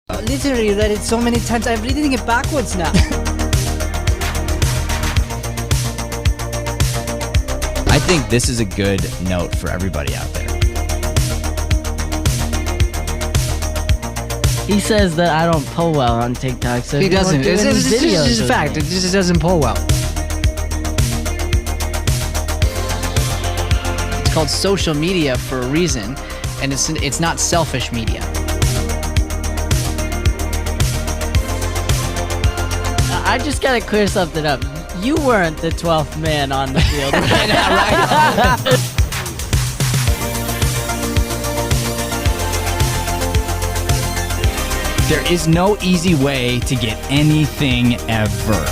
Literally read it so many times, I'm reading it backwards now. I think this is a good note for everybody out there. He says that I don't pull well on TikTok, so He doesn't. It's It's just a fact. It just doesn't pull well. It's called social media for a reason, and it's not selfish media. I just gotta clear something up. You weren't the 12th man on the field. There is no easy way to get anything ever.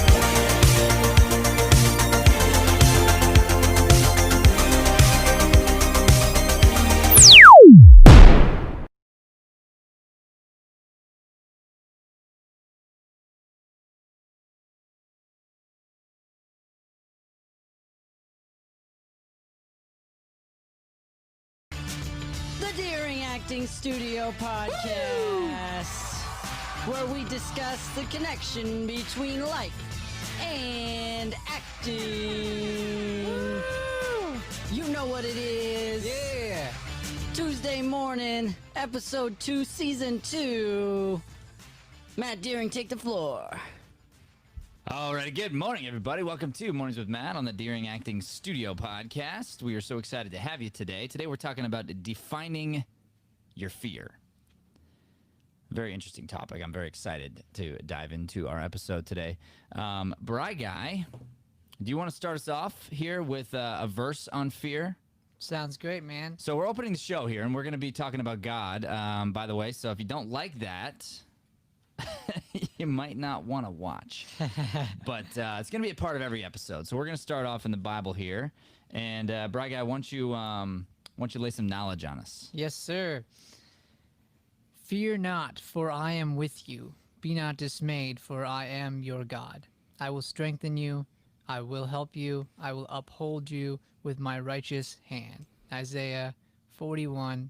The Daring Acting Studio Podcast, where we discuss the connection between life and acting. You know what it is. Yeah. Tuesday morning, episode 2, season 2. Matt Deering, take the floor. Alrighty, good morning, everybody. Welcome to Mornings with Matt on the Daring Acting Studio Podcast. We are so excited to have you today. Today we're talking about defining your fear. Very interesting topic. I'm very excited to dive into our episode today. Bry Guy, do you want to start us off here with a verse on fear? Sounds great, man. So we're opening the show here, and we're going to be talking about God, by the way. So if you don't like that, you might not want to watch. But it's going to be a part of every episode. So we're going to start off in the Bible here. And Bry Guy, why don't you lay some knowledge on us? Yes, sir. Fear not, for I am with you. Be not dismayed, for I am your God. I will strengthen you. I will help you. I will uphold you with my righteous hand. Isaiah 41:10.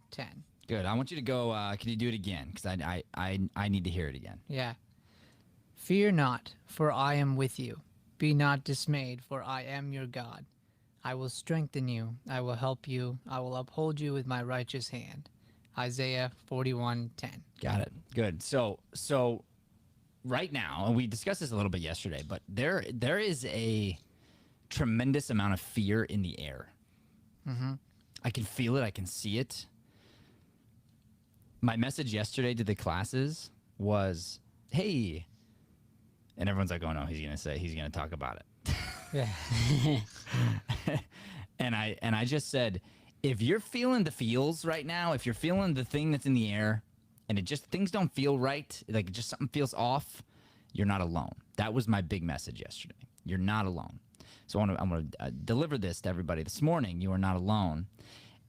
Good. I want you to go. Can you do it again? Because I need to hear it again. Yeah. Fear not, for I am with you. Be not dismayed, for I am your God. I will strengthen you. I will help you. I will uphold you with my righteous hand. Isaiah 41:10. Got it. Good. So right now, and we discussed this a little bit yesterday, but there is a tremendous amount of fear in the air. Mm-hmm. I can feel it. I can see it. My message yesterday to the classes was, "Hey," and everyone's like, "Oh no, he's gonna talk about it." Yeah. and I just said, if you're feeling the feels right now, if you're feeling the thing that's in the air, and things don't feel right, like just something feels off, you're not alone. That was my big message yesterday. You're not alone. So I'm going to deliver this to everybody this morning. You are not alone.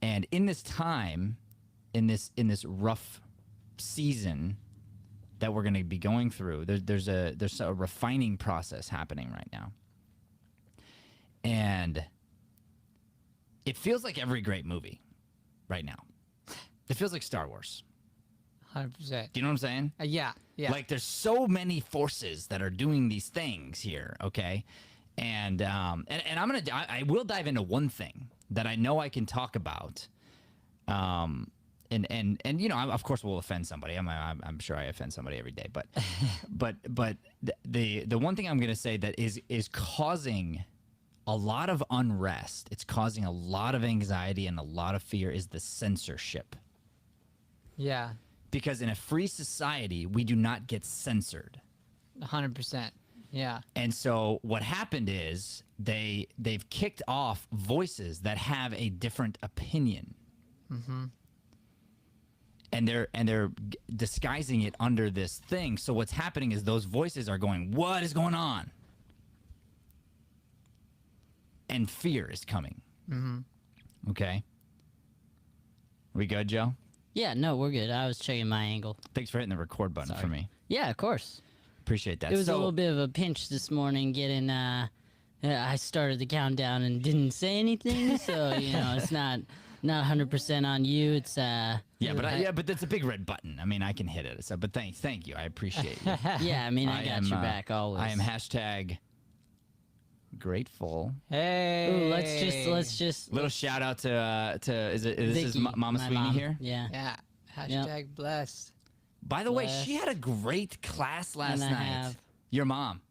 And in this time, in this rough season that we're going to be going through, there's a refining process happening right now. And it feels like every great movie right now. It feels like Star Wars. 100%. Do you know what I'm saying? Yeah. Like there's so many forces that are doing these things here, okay? And I will dive into one thing that I know I can talk about. And you know, of course we'll offend somebody. I'm sure I offend somebody every day, but but the one thing I'm going to say that is causing a lot of unrest, it's causing a lot of anxiety and a lot of fear, is the censorship. Yeah. Because in a free society, we do not get censored. 100%. Yeah. And so what happened is they've kicked off voices that have a different opinion. Mm-hmm. And they're disguising it under this thing. So what's happening is those voices are going, "What is going on?" And fear is coming. Mm-hmm. Okay. We good, Joe? Yeah, no, we're good. I was checking my angle. Thanks for hitting the record button for me. Yeah, of course. Appreciate that. It was a little bit of a pinch this morning getting, I started the countdown and didn't say anything, so, you know, it's not not 100% on you. It's Yeah, but that's a big red button. I mean, I can hit it. So, but thank you. I appreciate you. yeah. I mean, I got your back always. I am hashtag grateful. Hey. Ooh, let's just Little shout out to this is Vicky, Mama my Sweeney mom. here. Yeah. Yeah. Hashtag blessed. By the way, Bless. she had a great class last And I night. have- Your mom.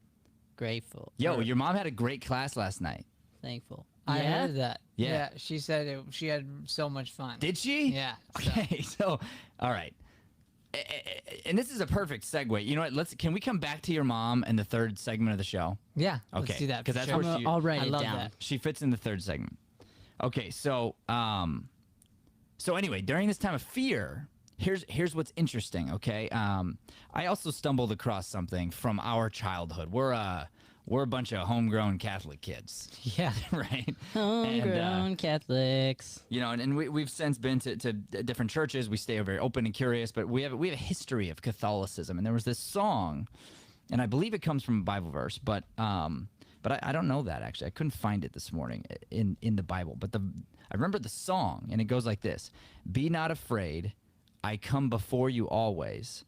Grateful. Yo, Or your mom had a great class last night. thankful. I Yeah? heard that. Yeah. She said she had so much fun. Did she? Yeah. so- Okay, so all right. And this is a perfect segue. You know what? Can we come back to your mom in the third segment of the show? Yeah. Okay, Let's do that. 'cause for that's sure. where she- I'll write I it love down. that. She fits in the third segment. Okay, so anyway, during this time of fear, here's what's interesting. Okay, I also stumbled across something from our childhood. We're a bunch of homegrown Catholic kids, Yeah. right? Homegrown Catholics. You know, and we've since been to different churches. We stay very open and curious, but we have a history of Catholicism. And there was this song, and I believe it comes from a Bible verse, but I don't know that actually. I couldn't find it this morning in the Bible. But I remember the song, and it goes like this: "Be not afraid, I come before you always.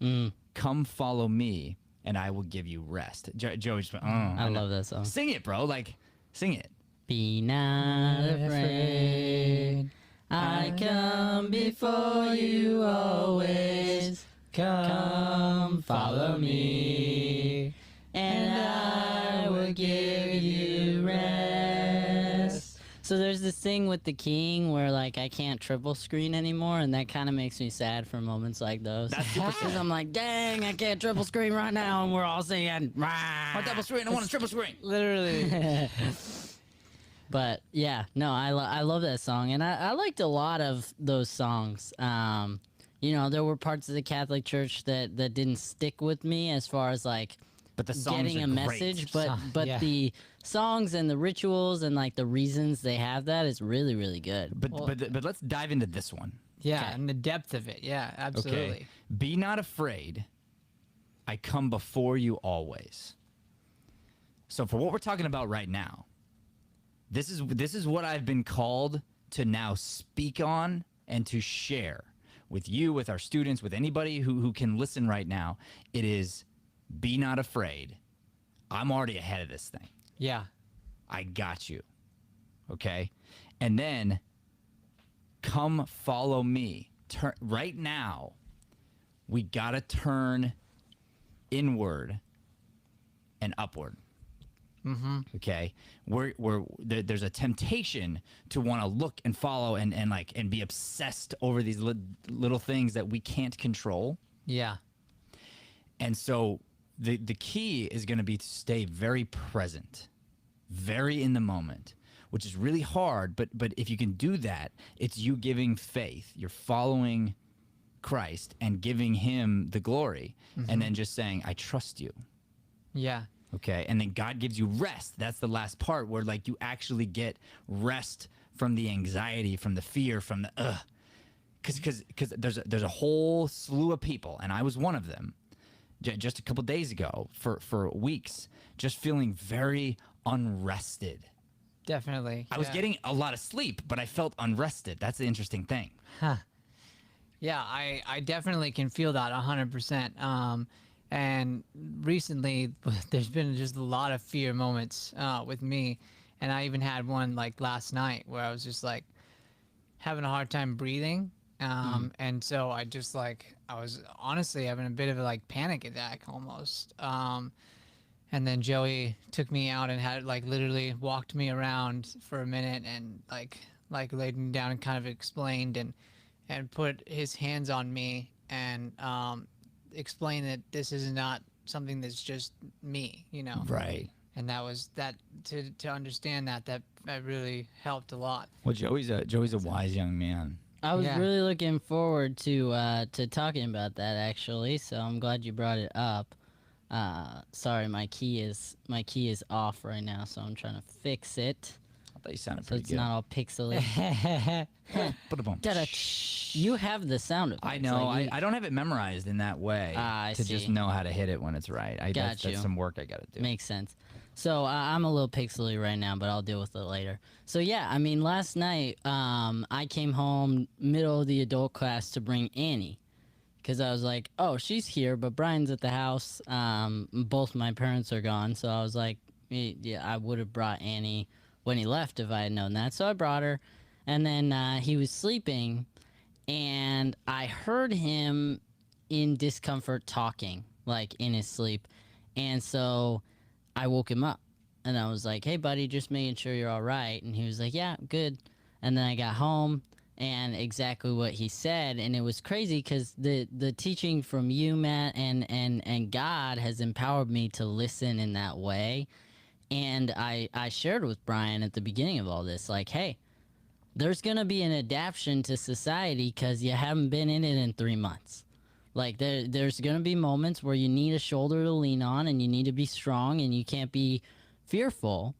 Come follow me, and I will give you rest." Joey just went, "Oh, I love that song. sing it, bro! Like, sing it." Be not afraid. I come before you always. Come follow me, and I will give you rest. So there's this thing with the king where like I can't triple screen anymore, and that kind of makes me sad for moments like those. That's super sad. Because I'm like, dang, I can't triple screen right now, and we're all singing. I want double screen. I want a triple screen. Literally. But yeah, no, I love that song, and I liked a lot of those songs. You know, there were parts of the Catholic Church that didn't stick with me as far as like But the songs getting are a great. message, Song, but yeah. the songs and the rituals and like the reasons they have that is really really good. But let's dive into this one. Yeah, Okay. and the depth of it. Yeah, absolutely. Okay. Be not afraid. I come before you always. So for what we're talking about right now, this is what I've been called to now speak on and to share with you, with our students, with anybody who can listen right now. It is, be not afraid. I'm already ahead of this thing. Yeah. I got you. Okay? And then come follow me. Right now, we got to turn inward and upward. Okay? There's a temptation to want to look and follow and be obsessed over these little things that we can't control. Yeah. And so the key is going to be to stay very present, very in the moment, which is really hard. But if you can do that, it's you giving faith. You're following Christ and giving him the glory, and then just saying, I trust you. Yeah. Okay. And then God gives you rest. That's the last part where like you actually get rest from the anxiety, from the fear, from the because there's a whole slew of people, and I was one of them just a couple days ago for weeks, just feeling very unrested. Definitely. I was yeah. getting a lot of sleep, but I felt unrested. That's the interesting thing. Yeah, I definitely can feel that 100%. And recently, there's been just a lot of fear moments with me, and I even had one like last night where I was just like having a hard time breathing, and so I just like I was honestly having a bit of a like panic attack almost. And then Joey took me out and had like literally walked me around for a minute and like laid me down and kind of explained and put his hands on me and explain that this is not something that's just me, you know. Right. And that was that to understand that really helped a lot. Well, Joey's a wise young man. I was Yeah. really looking forward to talking about that actually, so I'm glad you brought it up. Sorry, my key is off right now, so I'm trying to fix it I thought you sounded so pretty it's good. not all pixely. Ba-da-boom. You have the sound effects. I know. like, I don't have it memorized in that way I to just see. know how to hit it when it's right. Got That's you. some work I got to do. makes sense. So I'm a little pixely right now, but I'll deal with it later. So yeah, I mean, last night I came home middle of the adult class to bring Annie, because I was like, oh, she's here, but Brian's at the house. Both my parents are gone, so I was like, yeah, I would have brought Annie when he left if I had known that. So I brought her, and then he was sleeping, and I heard him in discomfort talking, like in his sleep, and so I woke him up, and I was like, hey, buddy, just making sure you're all right. And he was like, yeah, good. And then I got home, and exactly what he said, and it was crazy because the teaching from you, Matt, and God has empowered me to listen in that way. And I shared with Brian at the beginning of all this, like, hey, there's going to be an adaptation to society because you haven't been in it in 3 months. Like, there's going to be moments where you need a shoulder to lean on, and you need to be strong, and you can't be fearful.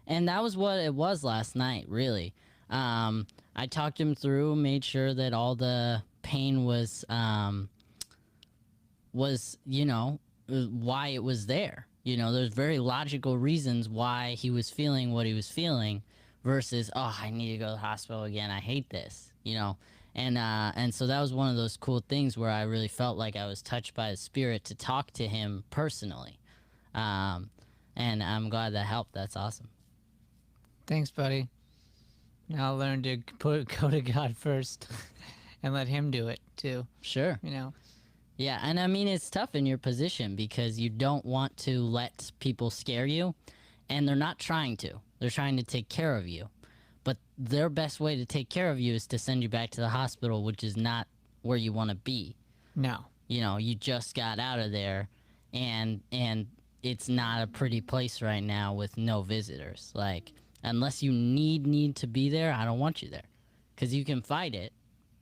And that was what it was last night, really. I talked him through, made sure that all the pain was, you know, why it was there. You know, there's very logical reasons why he was feeling what he was feeling versus, oh, I need to go to the hospital again. I hate this, you know. And so that was one of those cool things where I really felt like I was touched by the Spirit to talk to him personally. And I'm glad that helped. That's awesome. Thanks, buddy. Now I'll learn to go to God first and let him do it too. Sure. You know. Yeah, and I mean, it's tough in your position because you don't want to let people scare you, and they're not trying to. They're trying to take care of you. But their best way to take care of you is to send you back to the hospital, which is not where you want to be. No. You know, you just got out of there, and it's not a pretty place right now with no visitors. Like, unless you need to be there, I don't want you there. Because you can fight it,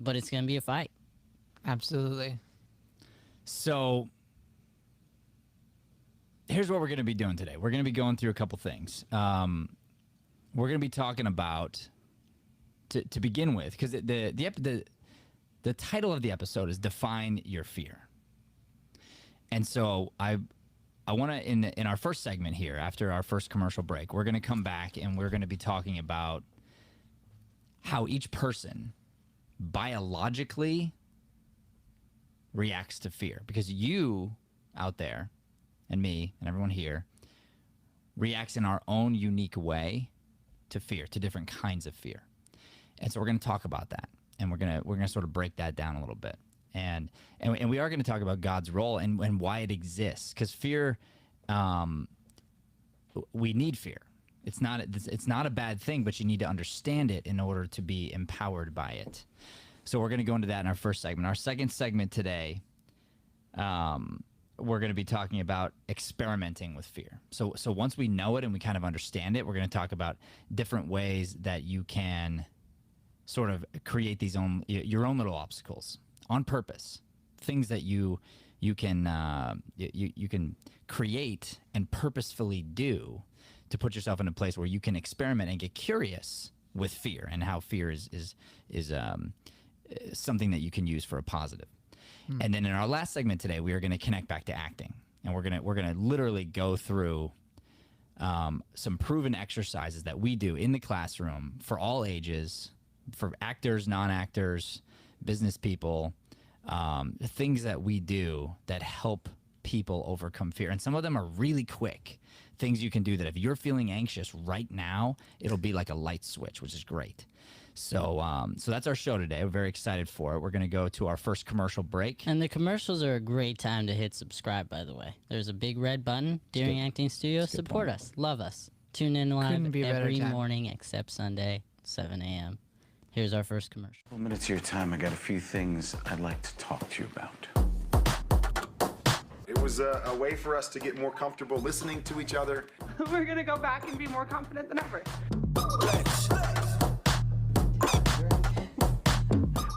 but it's going to be a fight. Absolutely. So here's what we're going to be doing today. We're going to be going through a couple things. We're going to be talking about, to begin with, because the title of the episode is Define Your Fear. And so I want to, in our first segment here, after our first commercial break, we're going to come back and we're going to be talking about how each person biologically reacts to fear, because you out there and me and everyone here reacts in our own unique way to fear, to different kinds of fear. And so we're going to talk about that, and we're going to sort of break that down a little bit, and we are going to talk about God's role and why it exists, because fear, we need fear. It's not a bad thing, but you need to understand it in order to be empowered by it. So we're going to go into that in our first segment. Our second segment today, we're going to be talking about experimenting with fear. So once we know it and we kind of understand it, we're going to talk about different ways that you can sort of create your own little obstacles on purpose, things that you can create and purposefully do to put yourself in a place where you can experiment and get curious with fear and how fear is something that you can use for a positive. And then in our last segment today, we are going to connect back to acting, and we're gonna literally go through some proven exercises that we do in the classroom for all ages, for actors, non-actors, business people, things that we do that help people overcome fear. And some of them are really quick things you can do that if you're feeling anxious right now, it'll be like a light switch, which is great. So that's our show today. We're very excited for it. We're going to go to our first commercial break. And the commercials are a great time to hit subscribe, by the way. There's a big red button. Deering Acting Studio. Support us. Love us. Tune in live every morning except Sunday, 7 a.m. Here's our first commercial. Well, minutes of your time, I got a few things I'd like to talk to you about. It was a way for us to get more comfortable listening to each other. We're gonna go back and be more confident than ever.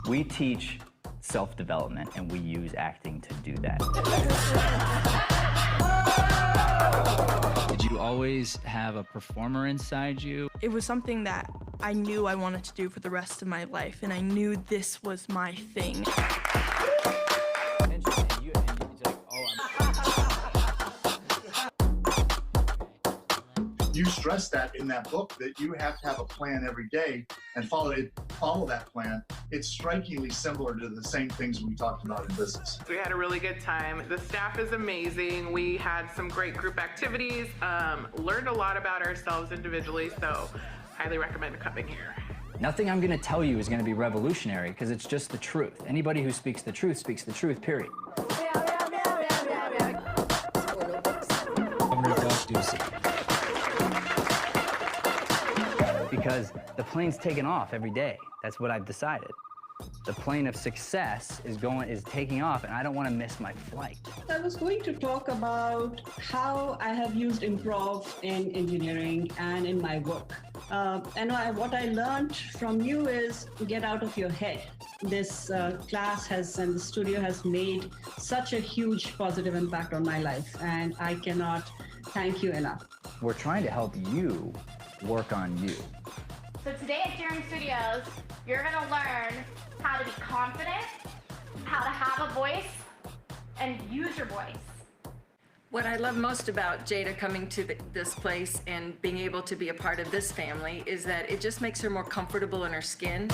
We teach self-development, and we use acting to do that. Did you always have a performer inside you? It was something that I knew I wanted to do for the rest of my life, and I knew this was my thing. you stress that in that book, that you have to have a plan every day and follow that plan. It's strikingly similar to the same things we talked about in business. We had a really good time. The staff is amazing. We had some great group activities, learned a lot about ourselves individually, so highly recommend coming here. Nothing I'm going to tell you is going to be revolutionary because it's just the truth. Anybody who speaks the truth, period. Because the plane's taking off every day. That's what I've decided. The plane of success is taking off, and I don't want to miss my flight. I was going to talk about how I have used improv in engineering and in my work. What I learned from you is get out of your head. This class and the studio has made such a huge positive impact on my life, and I cannot thank you enough. We're trying to help you work on you. So today at Daring Studios, you're gonna learn how to be confident, how to have a voice, and use your voice. What I love most about Jada coming to this place and being able to be a part of this family is that it just makes her more comfortable in her skin.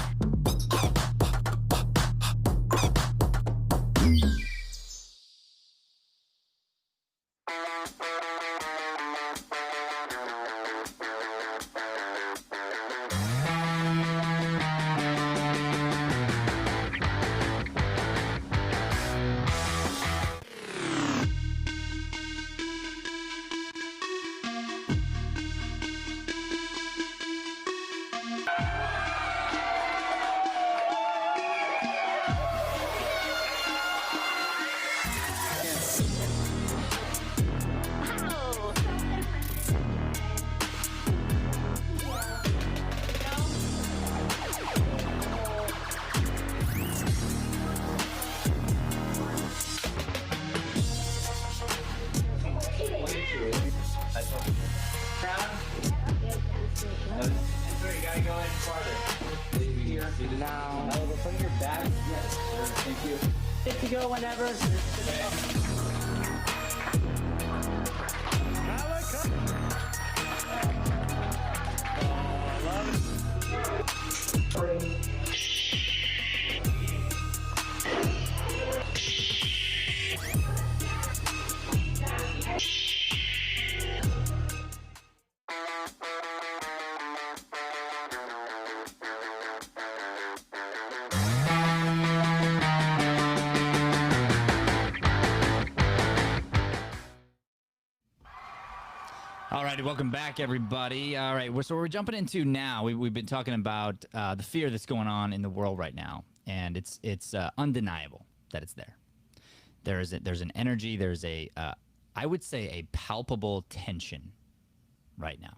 All right, welcome back, everybody. All right, so we're jumping into now. We've been talking about the fear that's going on in the world right now, and it's undeniable that it's there. There's an energy. There's I would say a palpable tension right now,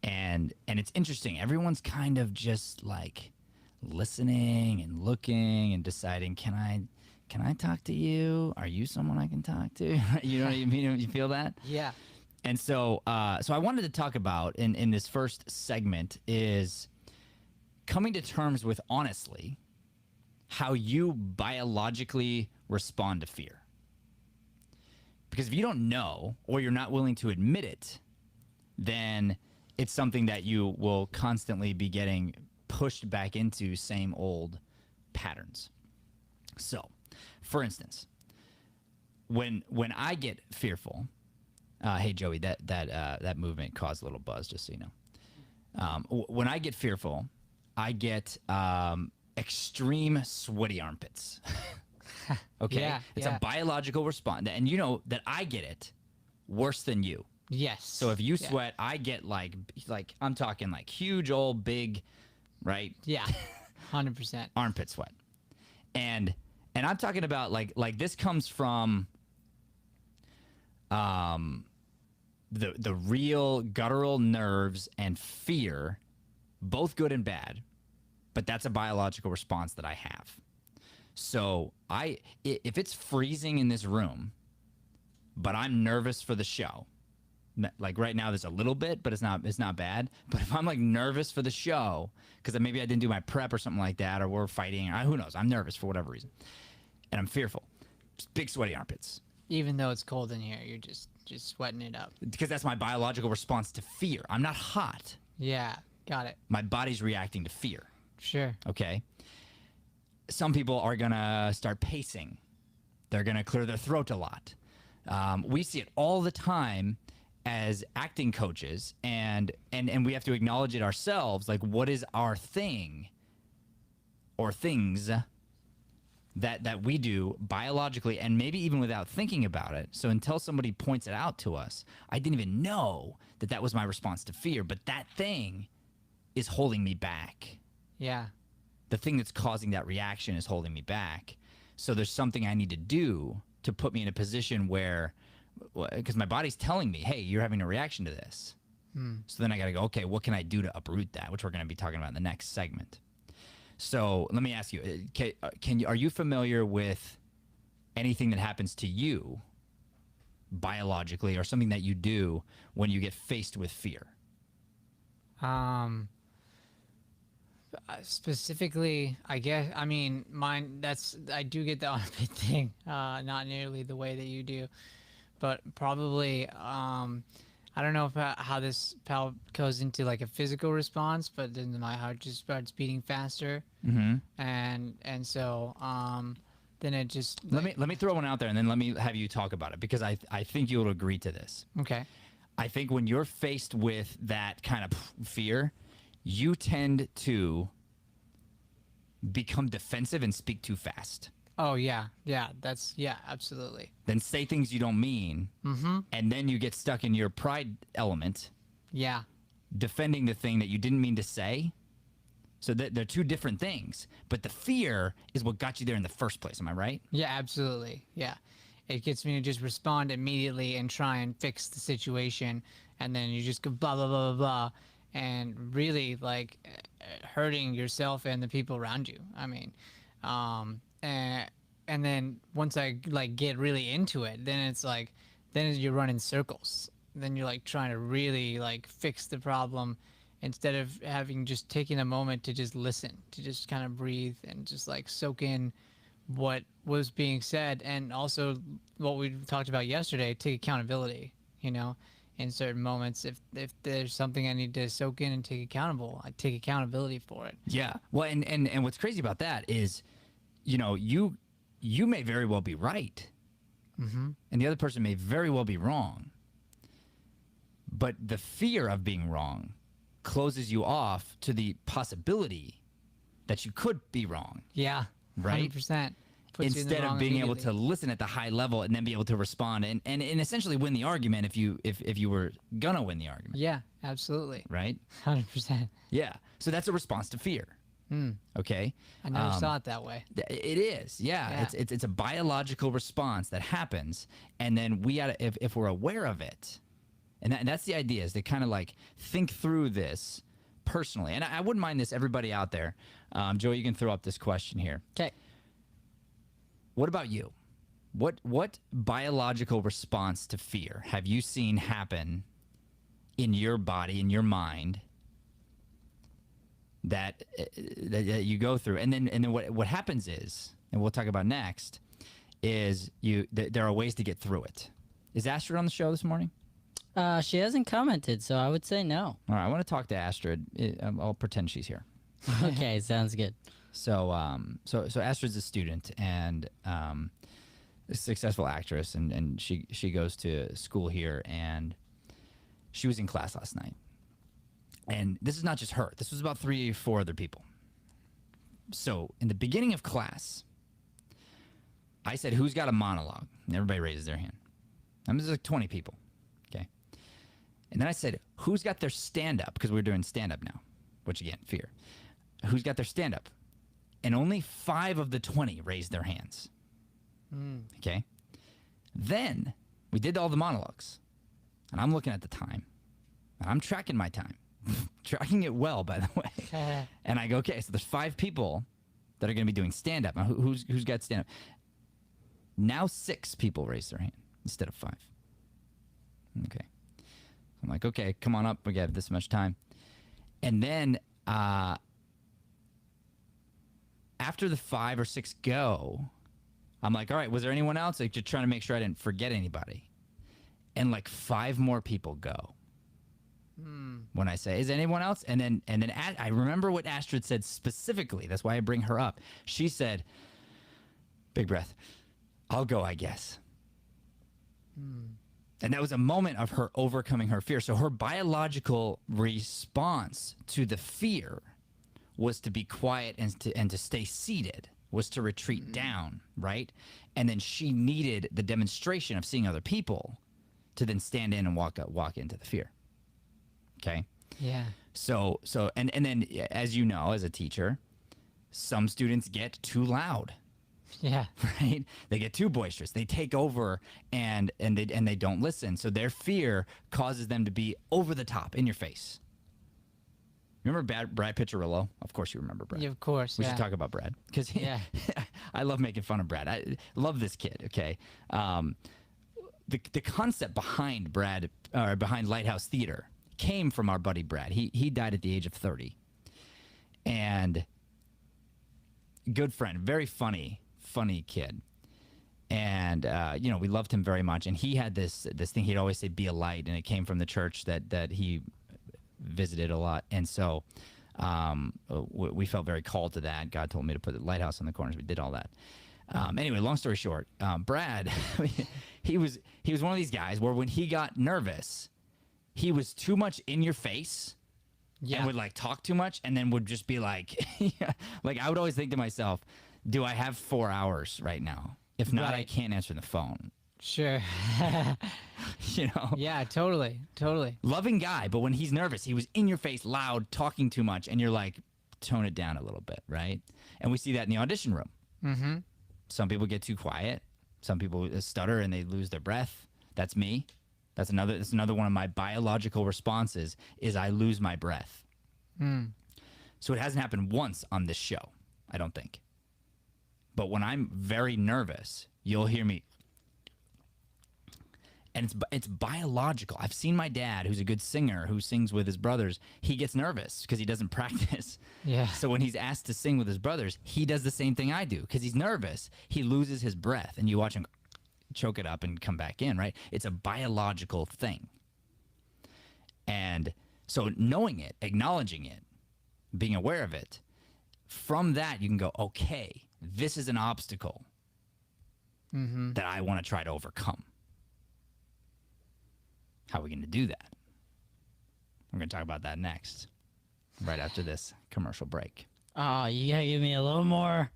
and it's interesting. Everyone's kind of just like listening and looking and deciding, can I talk to you? Are you someone I can talk to? You know what I mean? You feel that? Yeah. And so I wanted to talk about in this first segment is coming to terms with, honestly, how you biologically respond to fear. Because if you don't know, or you're not willing to admit it, then it's something that you will constantly be getting pushed back into same old patterns. So, for instance, when I get fearful, hey Joey, that movement caused a little buzz, just so you know. When I get fearful, I get extreme sweaty armpits. Okay, Yeah, it's a biological response, and you know that I get it worse than you. Yes. So if you sweat, I get like I'm talking like huge old big, right? Yeah, 100%. Armpit sweat, and I'm talking about like this comes from the real guttural nerves and fear, both good and bad, but that's a biological response that I have. So if it's freezing in this room, but I'm nervous for the show, like right now there's a little bit, but it's not bad. But if I'm like nervous for the show because maybe I didn't do my prep or something like that, or we're fighting, who knows, I'm nervous for whatever reason, and I'm fearful, just big sweaty armpits. Even though it's cold in here, you're just sweating it up. Because that's my biological response to fear. I'm not hot. Yeah, got it. My body's reacting to fear. Sure. Okay. Some people are going to start pacing. They're going to clear their throat a lot. We see it all the time as acting coaches, and we have to acknowledge it ourselves. Like, what is our thing or things that we do biologically and maybe even without thinking about it? So until somebody points it out to us, I didn't even know that was my response to fear. But that thing is holding me back. Yeah. The thing that's causing that reaction is holding me back. So there's something I need to do to put me in a position where, because my body's telling me, hey, you're having a reaction to this. So then I got to go, okay, what can I do to uproot that, which we're going to be talking about in the next segment. So let me ask you, are you familiar with anything that happens to you biologically or something that you do when you get faced with fear? Specifically, I guess, I mean, I do get the armpit thing, not nearly the way that you do, but probably, I don't know how this goes into like a physical response, but then my heart just starts beating faster. And so, then it just... Let me throw one out there, and then let me have you talk about it, because I think you'll agree to this. Okay. I think when you're faced with that kind of fear, you tend to become defensive and speak too fast. Oh, yeah. Yeah, absolutely. Then say things you don't mean, and then you get stuck in your pride element. Yeah. Defending the thing that you didn't mean to say. So they're two different things. But the fear is what got you there in the first place. Am I right? Yeah, absolutely. Yeah. It gets me to just respond immediately and try and fix the situation. And then you just go blah, blah, blah, blah, blah. And really, like, hurting yourself and the people around you. I mean, and then once I, like, get really into it, then it's like, then you're running circles. Then you're, like, trying to really, like, fix the problem instead of having just taken a moment to just listen, to just kind of breathe and just, like, soak in what was being said. And also what we talked about yesterday, take accountability, you know? In certain moments, if there's something I need to soak in and take accountable, I take accountability for it. Yeah. Well, and what's crazy about that is, you know, you may very well be right, and the other person may very well be wrong. But the fear of being wrong closes you off to the possibility that you could be wrong. Yeah. Right. 100%. Instead of being able to listen at the high level and then be able to respond and essentially win the argument if you were gonna win the argument. Yeah, absolutely. Right? 100%. Yeah. So that's a response to fear. Okay. I never saw it that way. It is. Yeah. It's a biological response that happens, and then we gotta, if we're aware of it, and that's the idea, is to kind of like think through this personally. And I wouldn't mind this, everybody out there. Joey, you can throw up this question here. Okay. What about you? What biological response to fear have you seen happen in your body, in your mind, that you go through? And then what happens is, and we'll talk about next, is there are ways to get through it. Is Astrid on the show this morning? She hasn't commented, so I would say no. All right, I want to talk to Astrid. I'll pretend she's here. Okay, sounds good. So Astrid's a student and a successful actress, and she goes to school here, and she was in class last night. And this is not just her. This was about 3 or 4 other people. So in the beginning of class, I said, who's got a monologue? And everybody raises their hand. And there's like 20 people. Okay. And then I said, who's got their stand-up? Because we're doing stand-up now, which again, fear. Who's got their stand-up? And only 5 of the 20 raised their hands. Okay. Then we did all the monologues, and I'm looking at the time, and I'm tracking my time, tracking it well, by the way. And I go, okay, so there's 5 people that are going to be doing stand-up. Now, who's got stand-up? Now 6 people raised their hand instead of 5. Okay. I'm like, okay, come on up. We got this much time. And then after the 5 or 6 go, I'm like, all right, was there anyone else? Like, just trying to make sure I didn't forget anybody. And like 5 more people go. When I say, is anyone else? And then I remember what Astrid said specifically. That's why I bring her up. She said, big breath, I'll go, I guess. And that was a moment of her overcoming her fear. So her biological response to the fear was to be quiet and to stay seated, was to retreat down, right? And then she needed the demonstration of seeing other people to then stand in and walk into the fear. Okay? Yeah. So and then, as you know, as a teacher, some students get too loud. Yeah. Right? They get too boisterous. They take over and they don't listen. So their fear causes them to be over the top, in your face. Remember Brad Piccirillo? Of course you remember Brad. Yeah, of course. We should talk about Brad because I love making fun of Brad. I love this kid. Okay. The concept behind behind Lighthouse Theater came from our buddy Brad. He died at the age of 30, and good friend, very funny kid, and we loved him very much. And he had this thing he'd always say, "Be a light," and it came from the church that he visited a lot. And so we felt very called to that. God told me to put the lighthouse on the corners. We did all that. Anyway, long story short, Brad, he was one of these guys where when he got nervous, he was too much in your face and would like talk too much, and then would just be like, like I would always think to myself, do I have 4 hours right now? If not, I can't answer the phone. Sure. Yeah, totally. Loving guy, but when he's nervous, he was in your face, loud, talking too much, and you're like, tone it down a little bit, right? And we see that in the audition room. Mm-hmm. Some people get too quiet. Some people stutter and they lose their breath. That's me. That's another one of my biological responses is I lose my breath. So it hasn't happened once on this show, I don't think. But when I'm very nervous, you'll hear me. And it's biological. I've seen my dad, who's a good singer, who sings with his brothers. He gets nervous because he doesn't practice. Yeah. So when he's asked to sing with his brothers, he does the same thing I do because he's nervous. He loses his breath, and you watch him choke it up and come back in, right? It's a biological thing. And so knowing it, acknowledging it, being aware of it, from that you can go, okay, this is an obstacle that I want to try to overcome. How are we going to do that? We're going to talk about that next, right after this commercial break. Oh, you gotta give me a little more.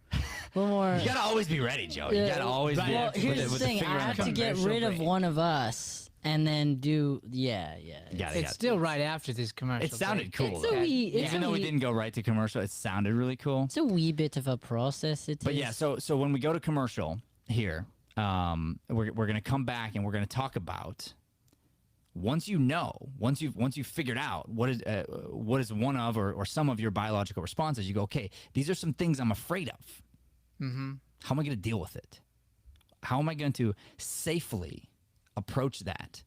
You gotta always be ready, Joe. You gotta always be Well, ready. here's the thing: I have to get rid of one of us and then do. It's still right after this commercial. It sounded cool. It's a wee- it's Even a though we wee- didn't go right to commercial, it sounded really cool. It's a wee bit of a process. But yeah, so when we go to commercial here, we're gonna come back and we're gonna talk about once you've figured out what is one of or some of your biological responses. You go, okay, these are some things I'm afraid of. Mm-hmm. How am I going to deal with it? How am I going to safely approach that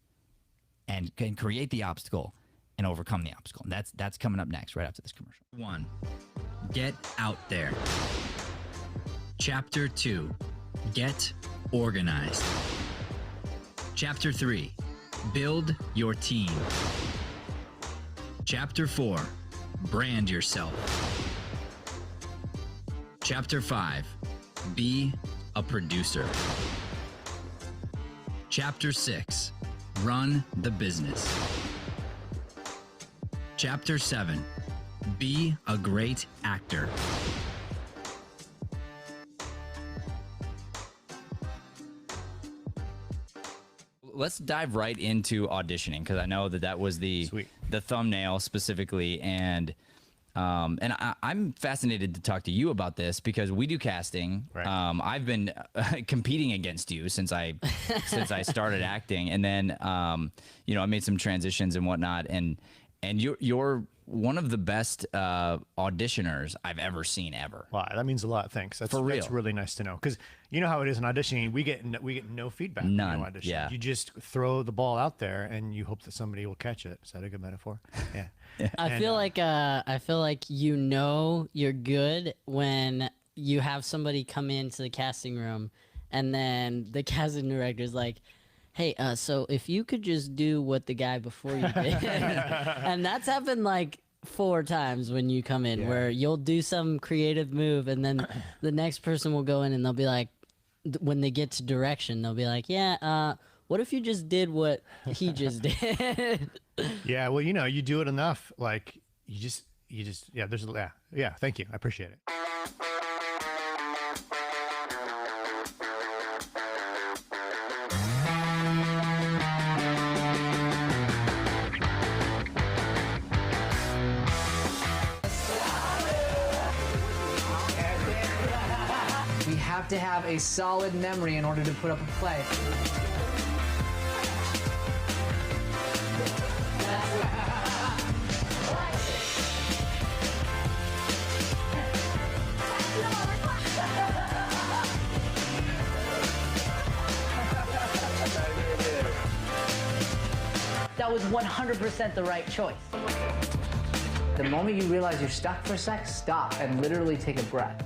and create the obstacle and overcome the obstacle? And that's coming up next, right after this commercial. 1. Get out there. Chapter 2. Get organized. Chapter 3. Build your team. Chapter 4. Brand yourself. Chapter 5. Be a producer. Chapter 6. Run the business. Chapter 7. Be a great actor. Let's dive right into auditioning because I know that was the thumbnail specifically, and I'm fascinated to talk to you about this because we do casting. Right. I've been competing against you since I started acting, and then I made some transitions and whatnot, and you're one of the best auditioners I've ever seen ever. Wow, that means a lot. Thanks. That's really nice to know because you know how it is in auditioning. We get no feedback. None. No audition. Yeah. You just throw the ball out there and you hope that somebody will catch it. Is that a good metaphor? Yeah. I feel like you're good when you have somebody come into the casting room And then the casting director's like, hey, so if you could just do what the guy before you did. And that's happened like 4 times when you come in, where you'll do some creative move and then the next person will go in and they'll be like, when they get to direction, they'll be like, yeah, what if you just did what he just did? Yeah, well, you do it enough, like you just thank you, I appreciate it. We have to have a solid memory in order to put up a play. That was 100% the right choice. The moment you realize you're stuck for a sec, stop and literally take a breath.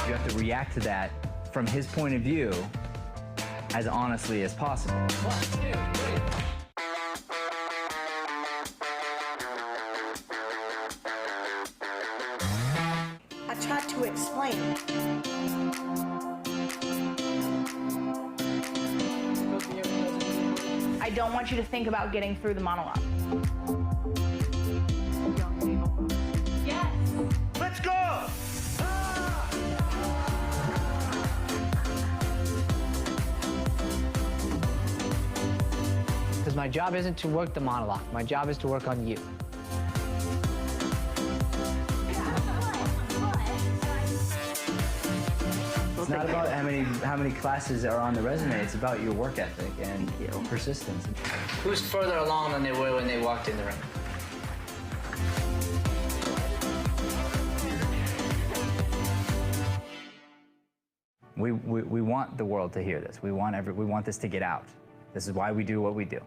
You have to react to that from his point of view as honestly as possible. I tried to explain. I don't want you to think about getting through the monologue. Yes. Let's go! Because my job isn't to work the monologue. My job is to work on you. It's not about how many classes are on the resume. It's about your work ethic and persistence. Who's further along than they were when they walked in the room? We want the world to hear this. We want this to get out. This is why we do what we do.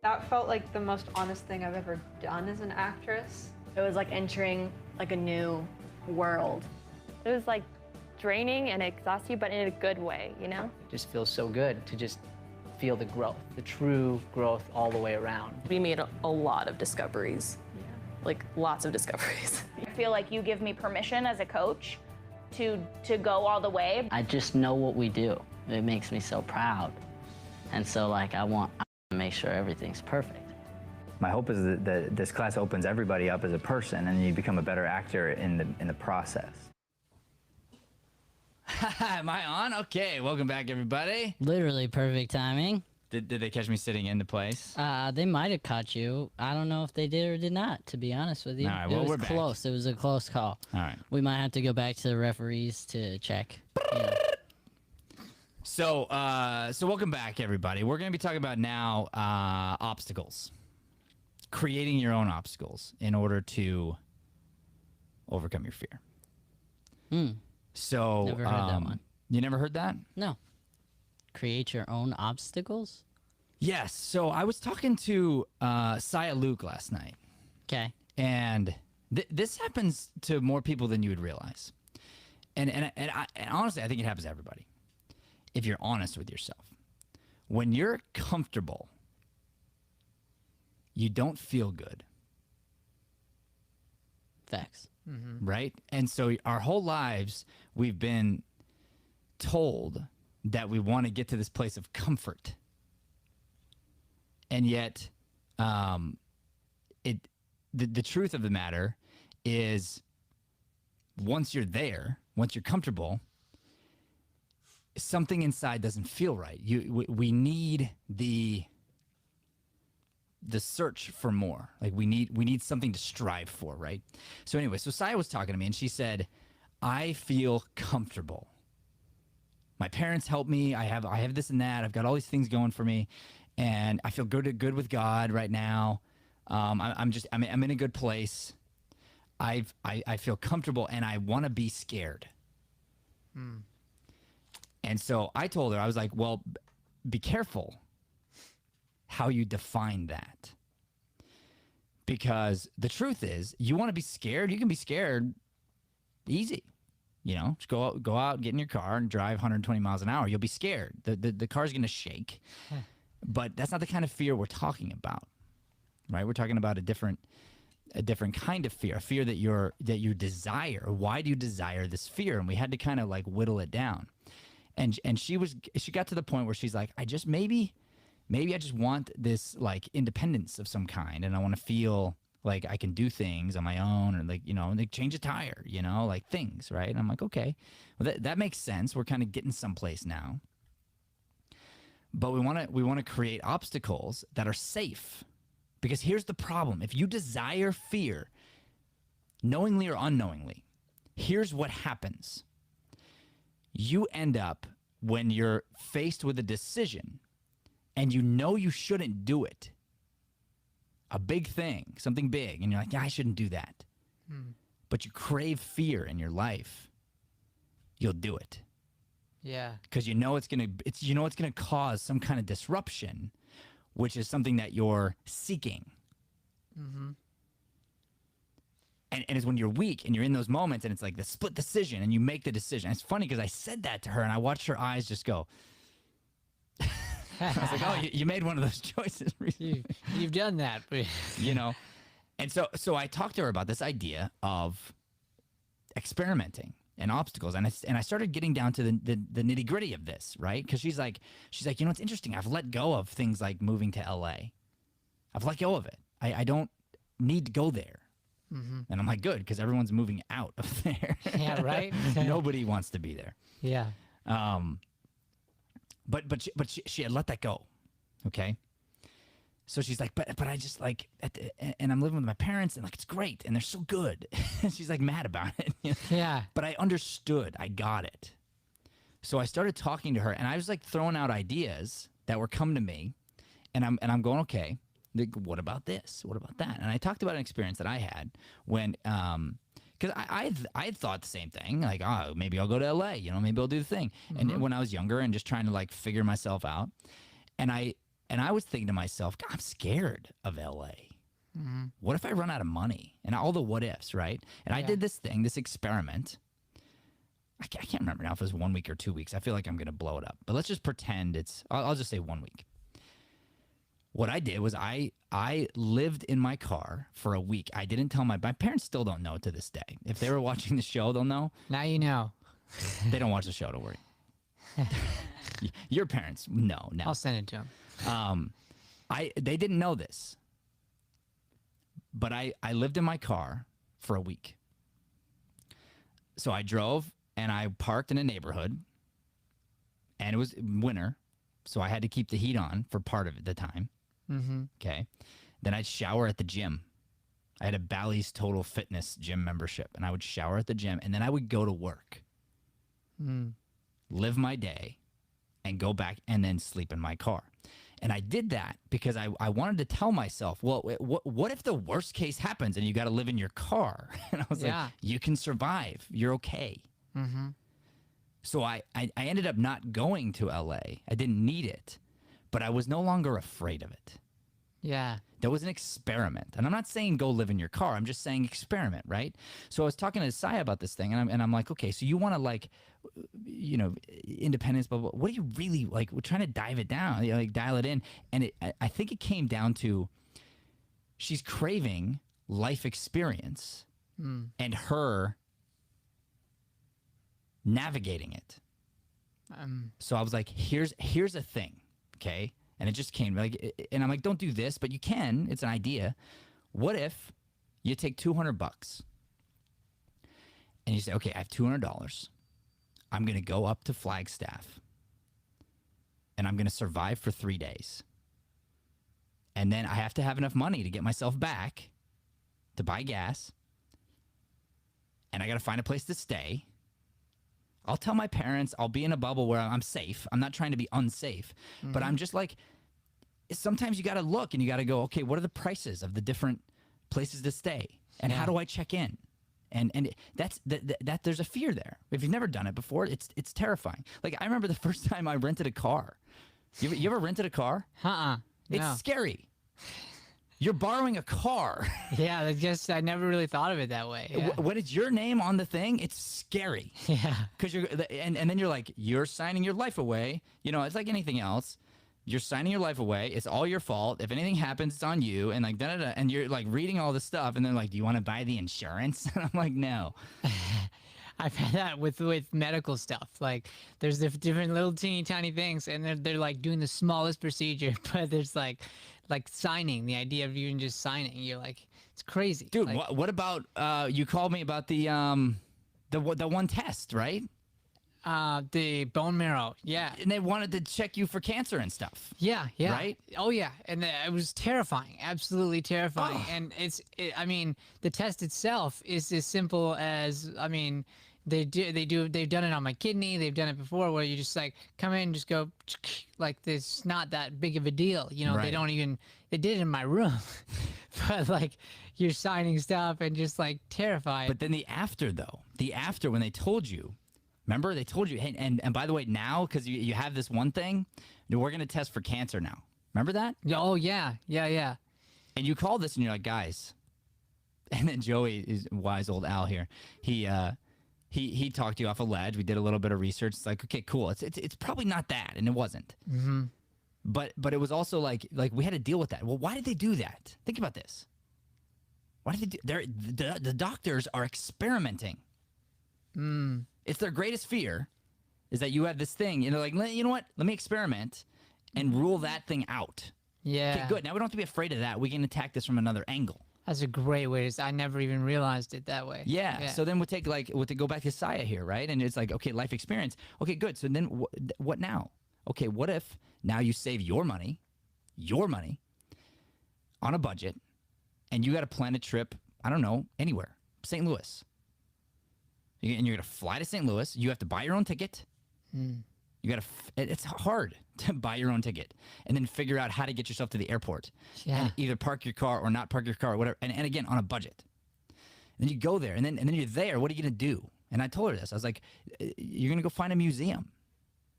That felt like the most honest thing I've ever done as an actress. It was like entering like a new world. It was like draining and exhausting you, but in a good way, you know? It just feels so good to just feel the growth, the true growth all the way around. We made a lot of discoveries, like lots of discoveries. I feel like you give me permission as a coach to go all the way. I just know what we do. It makes me so proud. And so like I want to make sure everything's perfect. My hope is that this class opens everybody up as a person and you become a better actor in the process. Am I on? Okay, welcome back, everybody. Literally perfect timing. Did they catch me sitting into place? They might have caught you. I don't know if they did or did not, to be honest with you. All right, well, it we're was back. close. It was a close call. All right. We might have to go back to the referees to check. Yeah. So welcome back, everybody. We're going to be talking about now obstacles. Creating your own obstacles in order to overcome your fear. So, Never heard that one. You never heard that? No. Create your own obstacles? Yes. So I was talking to Saya Luke last night. Okay. And this happens to more people than you would realize. And honestly, I think it happens to everybody. If you're honest with yourself. When you're comfortable, you don't feel good. Facts. Right? And so our whole lives, we've been told that we want to get to this place of comfort. And yet, the truth of the matter is once you're there, once you're comfortable, something inside doesn't feel right. We need the search for more. Like we need something to strive for, right? So anyway, so Saya was talking to me and she said, I feel comfortable. My parents help me. I have this and that. I've got all these things going for me, and I feel good with God right now. I'm in a good place. I feel comfortable, and I want to be scared. And so I told her, I was like, well, be careful how you define that. Because the truth is, you want to be scared, you can be scared easy. You know, just go out, get in your car, and drive 120 miles an hour. You'll be scared. The car's going to shake. But that's not the kind of fear we're talking about, right? We're talking about a different kind of fear, a fear that you desire. Why do you desire this fear? And we had to kind of like whittle it down. And she got to the point where she's like, maybe I just want this like independence of some kind, and I want to feel like I can do things on my own, or like, you know, like change a tire, you know, like things, right? And I'm like, okay, well, that makes sense. We're kind of getting someplace now. But we want to create obstacles that are safe. Because here's the problem. If you desire fear, knowingly or unknowingly, here's what happens. You end up, when you're faced with a decision and you know you shouldn't do it, a big thing, something big, and you're like, yeah, I shouldn't do that. But you crave fear in your life, you'll do it. Yeah. Because you know it's gonna cause some kind of disruption, which is something that you're seeking. Mm-hmm. And it's when you're weak and you're in those moments and it's like the split decision and you make the decision. It's funny because I said that to her and I watched her eyes just go. I was like, oh, you made one of those choices recently. You've done that. You know? And so I talked to her about this idea of experimenting and obstacles. And I started getting down to the nitty gritty of this, right? Because she's like, you know, it's interesting. I've let go of things like moving to LA. I've let go of it. I don't need to go there. Mm-hmm. And I'm like, good, because everyone's moving out of there. Yeah, right? Nobody wants to be there. Yeah. But she had let that go. Okay. So she's like, but I just like, and I'm living with my parents and like, it's great. And they're so good. She's like mad about it. You know? Yeah. But I understood. I got it. So I started talking to her and I was like throwing out ideas that were coming to me. And I'm going, okay, like, what about this? What about that? And I talked about an experience that I had when, because I had thought the same thing, like, oh, maybe I'll go to LA, you know, maybe I'll do the thing. Mm-hmm. And when I was younger and just trying to like figure myself out, and I was thinking to myself, God, I'm scared of LA. Mm-hmm. What if I run out of money? And all the what ifs, right? And I did this experiment. I can't remember now if it was 1 week or 2 weeks. I feel like I'm going to blow it up. But let's just pretend I'll just say 1 week. What I did was I lived in my car for a week. I didn't tell my parents still don't know to this day. If they were watching the show, they'll know. Now you know. They don't watch the show, don't worry. Your parents, no. I'll send it to them. They didn't know this. But I lived in my car for a week. So I drove and I parked in a neighborhood, and it was winter, so I had to keep the heat on for part of the time. Mm-hmm. Okay. Then I'd shower at the gym. I had a Bally's Total Fitness gym membership, and I would shower at the gym, and then I would go to work, live my day, and go back and then sleep in my car. And I did that because I wanted to tell myself, well, what if the worst case happens and you got to live in your car? And I was like, you can survive. You're okay. Mm-hmm. So I ended up not going to LA. I didn't need it, but I was no longer afraid of it. Yeah. That was an experiment. And I'm not saying go live in your car. I'm just saying experiment, right? So I was talking to Saya about this thing, and I'm like, okay, so you want to, like, you know, independence, but what do you really, like, we're trying to dive it down, you know, like dial it in. And I think it came down to she's craving life experience and her navigating it. So I was like, here's a thing, okay? And it just came like, and I'm like, don't do this, but you can. It's an idea. What if you take $200 and you say, okay, I have $200. I'm going to go up to Flagstaff and I'm going to survive for 3 days. And then I have to have enough money to get myself back to buy gas. And I got to find a place to stay. I'll tell my parents, I'll be in a bubble where I'm safe. I'm not trying to be unsafe, but I'm just like, sometimes you got to look and you got to go, okay, what are the prices of the different places to stay? And how do I check in? And that's that there's a fear there. If you've never done it before, it's terrifying. Like, I remember the first time I rented a car. You ever rented a car? No. It's scary. You're borrowing a car. Yeah, I guess I never really thought of it that way. Yeah. When it's your name on the thing, it's scary. Yeah. Because and then you're like, you're signing your life away. You know, it's like anything else. You're signing your life away. It's all your fault. If anything happens, it's on you. And like, da-da-da. And you're like reading all this stuff. And they're like, do you want to buy the insurance? And I'm like, no. I've had that with medical stuff. Like, there's different little teeny tiny things, and they're like doing the smallest procedure, but there's like signing. The idea of even just signing, you're like, it's crazy, dude. Like, what about you called me about the one test, right? The bone marrow, yeah. And they wanted to check you for cancer and stuff. Yeah, yeah. Right? Oh, yeah. And it was terrifying, absolutely terrifying. Oh. And I mean, the test itself is as simple as, I mean, they've done it on my kidney. They've done it before, where you just like come in, just go, like, it's not that big of a deal. You know, Right. they did it in my room, but like you're signing stuff and just like terrified. But then the after when they told you. Remember, they told you, hey, and by the way, now, because you have this one thing, we're going to test for cancer now. Remember that? Oh, yeah. Yeah. And you called this, and you're like, guys. And then Joey, is wise old Al here, he talked you off a ledge. We did a little bit of research. It's like, okay, cool. It's probably not that, and it wasn't. Mm-hmm. But it was also like we had to deal with that. Well, why did they do that? Think about this. Why did they do? The doctors are experimenting. It's their greatest fear, is that you have this thing, and they're like, you know what? Let me experiment and rule that thing out. Yeah. Okay, good. Now we don't have to be afraid of that. We can attack this from another angle. That's a great way to. I never even realized it that way. Yeah. So then we'll go back to Saya here, right? And it's like, okay, life experience. Okay, good. So then what now? Okay, what if now you save your money on a budget, and you got to plan a trip, I don't know, anywhere, St. Louis. And you're going to fly to St. Louis. You have to buy your own ticket. You got to. It's hard to buy your own ticket and then figure out how to get yourself to the airport. Yeah. And either park your car or not park your car or whatever. And again, on a budget. And then you go there, and then you're there. What are you going to do? And I told her this. I was like, you're going to go find a museum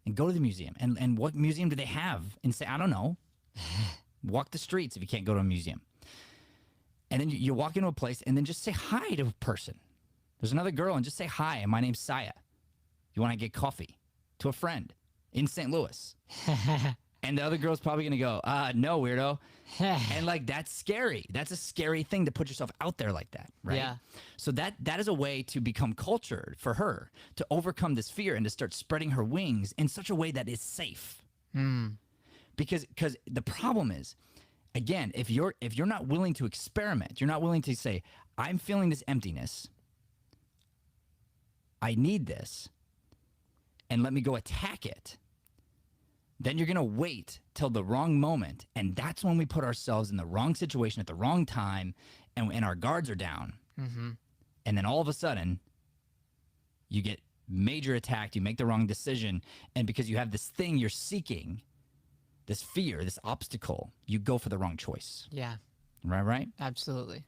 and go to the museum. And what museum do they have? And say, I don't know. Walk the streets if you can't go to a museum. And then you walk into a place, and then just say hi to a person. There's another girl, and just say hi, and my name's Saya. You want to get coffee? To a friend in St. Louis. And the other girl's probably going to go, no, weirdo. And like, that's scary. That's a scary thing to put yourself out there like that, right? Yeah. So that is a way to become cultured for her, to overcome this fear and to start spreading her wings in such a way that is safe. Because the problem is, again, if you're not willing to experiment, you're not willing to say, I'm feeling this emptiness. I need this, and let me go attack it. Then you're going to wait till the wrong moment, and that's when we put ourselves in the wrong situation at the wrong time, and our guards are down. Mm-hmm. And then all of a sudden, you get major attacked, you make the wrong decision, and because you have this thing you're seeking, this fear, this obstacle, you go for the wrong choice. Yeah. Right? Absolutely.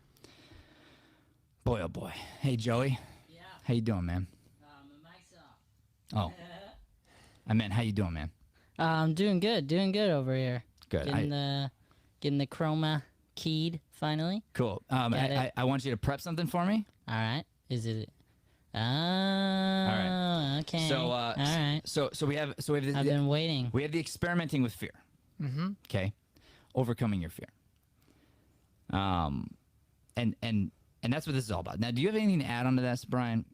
Boy, oh boy. Hey, Joey. Yeah. How you doing, man? Oh, I meant, how you doing, man? Doing good over here. Good. Getting the chroma keyed finally. Cool. I want you to prep something for me. All right. Is it? All right. Okay. So, all right. So we have. I've been waiting. We have the experimenting with fear. Mm-hmm. Okay. Overcoming your fear. And that's what this is all about. Now, do you have anything to add on to this, Brian?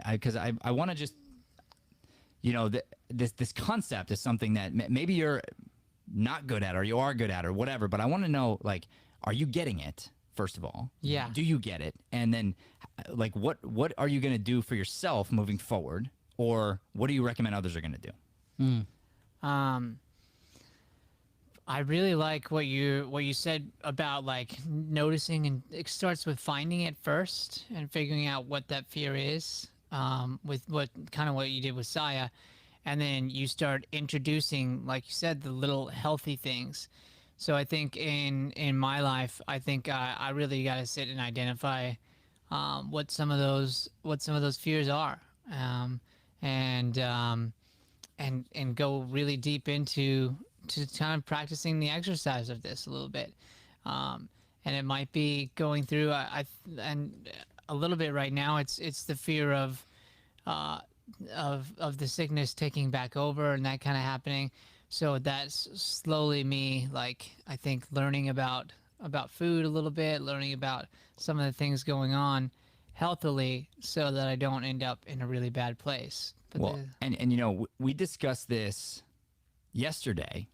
Because I want to just. You know, this concept is something that maybe you're not good at, or you are good at, or whatever. But I want to know, like, are you getting it? First of all, Yeah. Do you get it? And then, like, what are you going to do for yourself moving forward, or what do you recommend others are going to do? I really like what you said about like noticing, and it starts with finding it first and figuring out what that fear is. With what you did with Saya, and then you start introducing, like you said, the little healthy things. So I think in my life, I think I really got to sit and identify what some of those fears are, and go really deep into kind of practicing the exercise of this a little bit. and it might be going through. And a little bit right now, it's the fear of the sickness taking back over and that kind of happening. So that's slowly me, like, I think, learning about food a little bit, learning about some of the things going on healthily, so that I don't end up in a really bad place. But Well, and you know, we discussed this yesterday,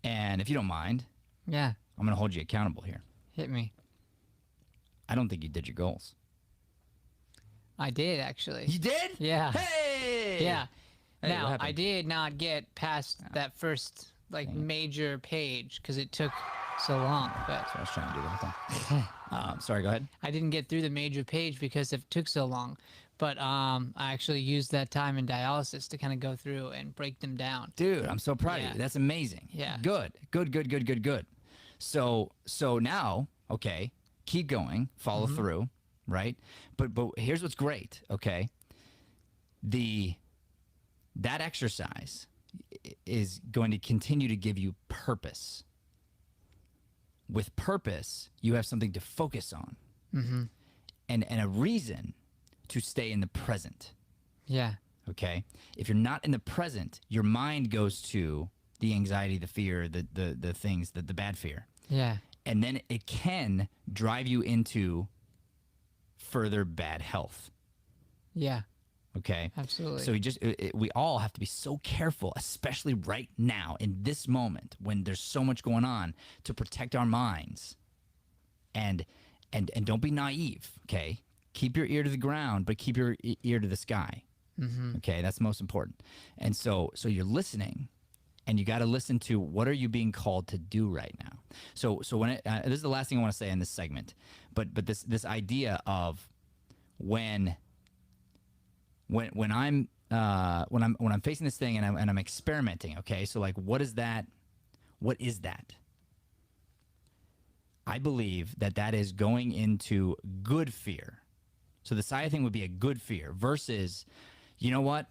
and if you don't mind, yeah, I'm going to hold you accountable here. hit me. I don't think you did your goals. I did, actually. You did? Yeah. Hey! Yeah. Hey, what Now, happened? I did not get past that first, like, major page because it took so long. But That's what I was trying to do the whole time. Sorry, go ahead. I didn't get through the major page because it took so long. But I actually used that time in dialysis to kind of go through and break them down. Dude, I'm so proud of you. That's amazing. Yeah. Good. So now, okay, keep going, follow through, right? But here's what's great, okay? That exercise is going to continue to give you purpose. With purpose, you have something to focus on. Mm-hmm. And a reason to stay in the present. Yeah. Okay? If you're not in the present, your mind goes to the anxiety, the fear, the things, the bad fear. Yeah. And then it can drive you into further bad health. Yeah. Okay? Absolutely. So we all have to be so careful, especially right now in this moment when there's so much going on, to protect our minds. And don't be naive, okay? Keep your ear to the ground, but keep your ear to the sky. Mm-hmm. Okay, that's most important. And so you're listening, and you got to listen to what are you being called to do right now. So when this is the last thing I want to say in this segment, but this idea of when I'm facing this thing and I'm experimenting. Okay, so like what is that? What is that? I believe that is going into good fear. So the side thing would be a good fear versus, you know what?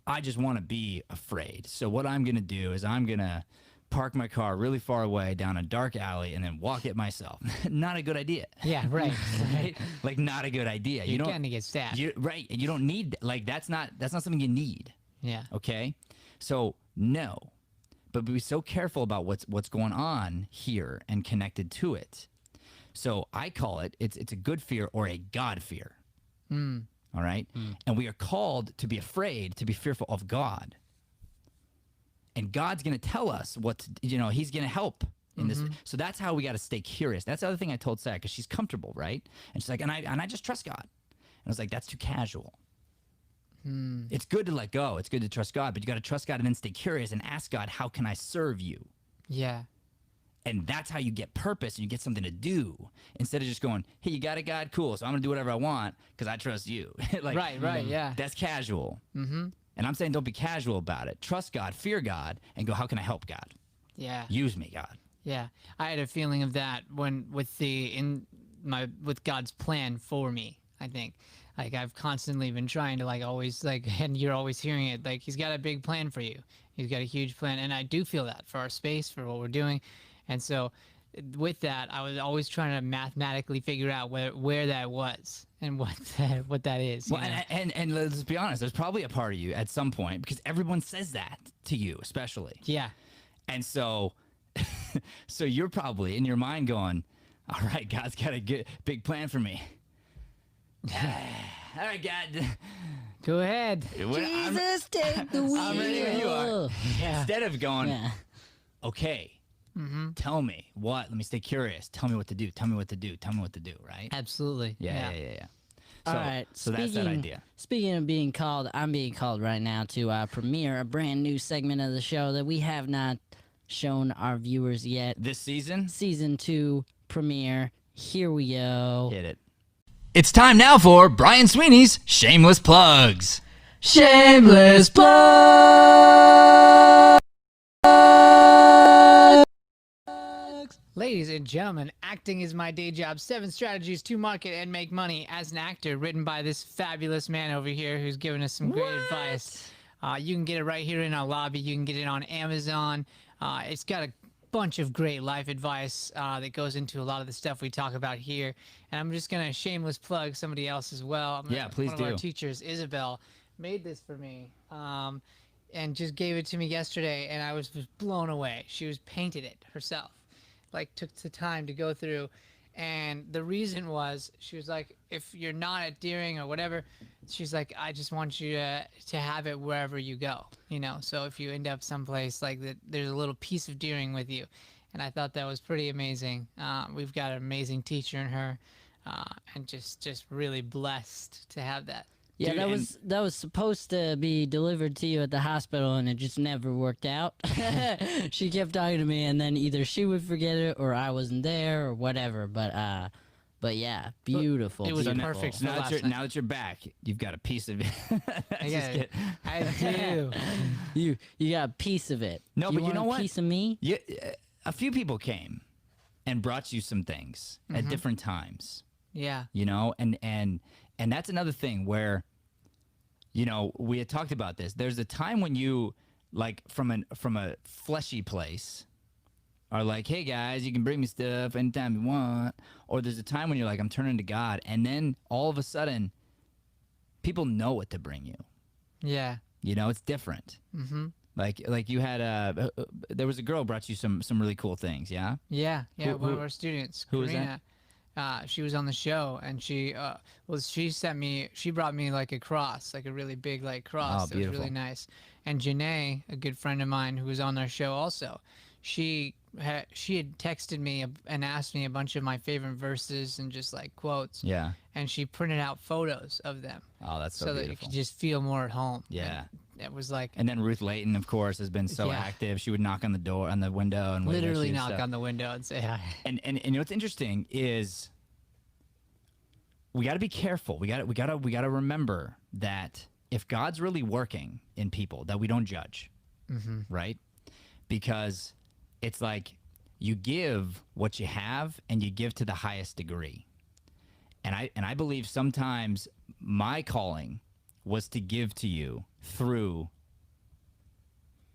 I just want to be afraid. So what I'm going to do is I'm going to park my car really far away down a dark alley and then walk it myself. Not a good idea. Yeah, right. Right? Like not a good idea. You're going to get stabbed. Right. And you don't need, like, that's not something you need. Yeah. Okay? So no. But be so careful about what's going on here and connected to it. So I call it's a good fear or a God fear. Mm. All right? And we are called to be afraid, to be fearful of God. And God's going to tell us he's going to help in this. So that's how we got to stay curious. That's the other thing I told Sarah, because she's comfortable, right? And she's like, and I just trust God. And I was like, that's too casual. It's good to let go. It's good to trust God, but you got to trust God and then stay curious and ask God, how can I serve you? Yeah. And that's how you get purpose and you get something to do instead of just going, hey, you got it, God? Cool. So I'm going to do whatever I want because I trust you. Like, right, yeah. That's casual. Mm-hmm. And I'm saying don't be casual about it. Trust God, fear God, and go, how can I help God? Yeah. Use me, God. Yeah. I had a feeling of that with God's plan for me, I think. Like, I've constantly been trying to, like, always, like, and you're always hearing it, like, he's got a big plan for you. He's got a huge plan. And I do feel that for our space, for what we're doing. And so with that, I was always trying to mathematically figure out where that was and what that is. Well, and let's be honest, there's probably a part of you at some point, because everyone says that to you, especially. Yeah. And so you're probably in your mind going, all right, God's got a big plan for me. All right, God. Go ahead. Jesus, take the wheel. I'm ready when you are. Yeah. Instead of going, okay, tell me what. Let me stay curious. Tell me what to do. Tell me what to do. Tell me what to do, right? Absolutely. Yeah. All right. So that's that idea. Speaking of being called, I'm being called right now to premiere a brand new segment of the show that we have not shown our viewers yet. This season? Season 2 premiere. Here we go. Hit it. It's time now for Brian Sweeney's Shameless Plugs. Shameless Plugs! Ladies and gentlemen, acting is my day job. 7 strategies to market and make money as an actor, written by this fabulous man over here who's given us some great advice. You can get it right here in our lobby. You can get it on Amazon. It's got a bunch of great life advice that goes into a lot of the stuff we talk about here. And I'm just gonna shameless plug somebody else as well. Yeah, please One do. of our teachers, Isabel, made this for me. And just gave it to me yesterday, and I was just blown away. She was painted it herself, like took the time to go through. And the reason was, she was like, if you're not at Deering or whatever, she's like, I just want you to have it wherever you go, you know? So if you end up someplace like that, there's a little piece of Deering with you. And I thought that was pretty amazing. We've got an amazing teacher in her, and just really blessed to have that. Yeah, Dude, that was supposed to be delivered to you at the hospital, and it just never worked out. She kept talking to me, and then either she would forget it, or I wasn't there, or whatever. But yeah, beautiful. It was beautiful. perfect. So now that you're back, you've got a piece of it. I do. You got a piece of it. No, but you know want what? A piece of me? Yeah, a few people came and brought you some things at different times. Yeah. You know, and that's another thing where, you know, we had talked about this. There's a time when you, like, from a fleshy place, are like, hey guys, you can bring me stuff anytime you want. Or there's a time when you're like, I'm turning to God, and then all of a sudden, people know what to bring you. Yeah. You know, it's different. Mm-hmm. Like you had there was a girl who brought you some really cool things. Yeah. Yeah. Who- One who- of our students, who was Karina. She was on the show, and she brought me like a cross, like a really big like cross. Oh, It was really beautiful. nice. And Janae, a good friend of mine who was on our show also, she had texted me and asked me a bunch of my favorite verses and just like quotes. Yeah. And she printed out photos of them. Oh, that's so that you beautiful. could just feel more at home. Yeah. And it was like And then Ruth Layton, of course, has been so Yeah. active. She would knock on the window, and wave at literally you and knock stuff. on the window and say hi. And you know what's interesting is we got to be careful. We got to remember that if God's really working in people, that we don't judge, right? Because it's like you give what you have, and you give to the highest degree. And I believe sometimes my calling was to give to you through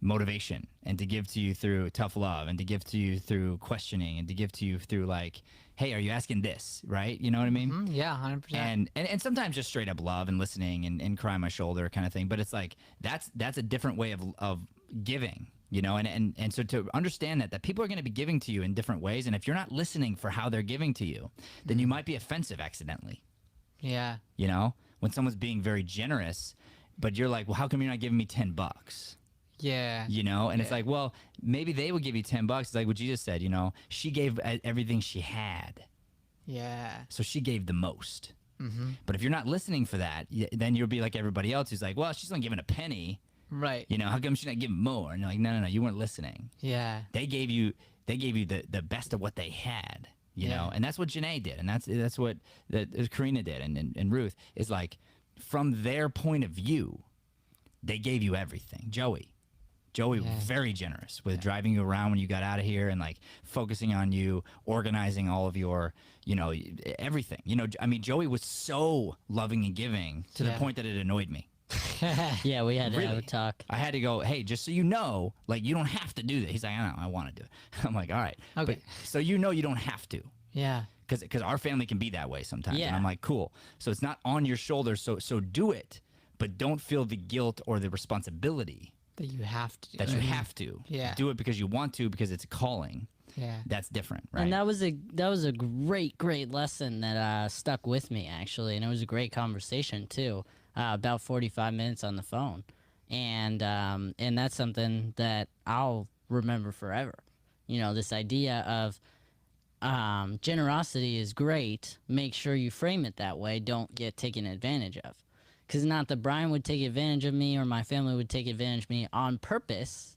motivation, and to give to you through tough love, and to give to you through questioning, and to give to you through like, hey, are you asking this, right? You know what I mean? Yeah, 100%. And sometimes just straight up love and listening and cry on my shoulder kind of thing. But it's like that's a different way of giving, you know. And so to understand that people are going to be giving to you in different ways, and if you're not listening for how they're giving to you, then you might be offensive accidentally. Yeah. You know, when someone's being very generous, but you're like, well, how come you're not giving me $10? Yeah. You know, and it's like, well, maybe they would give you $10. It's like what Jesus said, you know, she gave everything she had. Yeah. So she gave the most. Mm-hmm. But if you're not listening for that, then you'll be like everybody else who's like, well, she's only giving a penny. Right. You know, how come she's not giving more? And you're like, no, you weren't listening. Yeah. They gave you the best of what they had, you know, and that's what Janae did. And that's what Karina did. And Ruth is like, from their point of view, they gave you everything. Joey was very generous with driving you around when you got out of here, and like focusing on you, organizing all of your, you know, everything. You know, I mean, Joey was so loving and giving to the point that it annoyed me. Yeah, we had to have a talk. I had to go, hey, just so you know, like, you don't have to do that. He's like, I know, I want to do it. I'm like, all right. Okay. But, so you know you don't have to. Yeah. Because our family can be that way sometimes. Yeah. And I'm like, cool. So it's not on your shoulders, so do it, but don't feel the guilt or the responsibility that you have to. That you have to. Yeah. Do it because you want to, because it's a calling. Yeah. That's different, right? And that was a great lesson that stuck with me, actually, and it was a great conversation too. About 45 minutes on the phone, and that's something that I'll remember forever. You know, this idea of generosity is great. Make sure you frame it that way. Don't get taken advantage of. Because not that Brian would take advantage of me or my family would take advantage of me on purpose,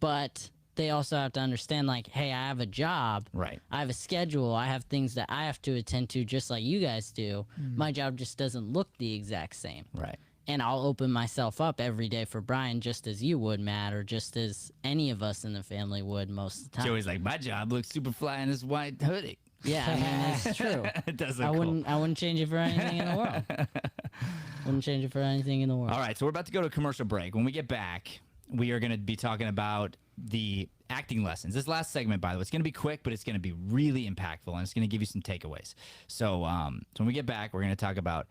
but they also have to understand, like, hey, I have a job. Right. I have a schedule. I have things that I have to attend to just like you guys do. My job just doesn't look the exact same. Right. And I'll open myself up every day for Brian just as you would, Matt, or just as any of us in the family would most of the time. Joey's like, my job looks super fly in this white hoodie. Yeah, I mean, it's true. It does look I cool. wouldn't change it for anything in the world. Wouldn't change it for anything in the world. All right, so we're about to go to a commercial break. When we get back, we are going to be talking about the acting lessons. This last segment, by the way, it's going to be quick, but it's going to be really impactful, and it's going to give you some takeaways. So, so when we get back, we're going to talk about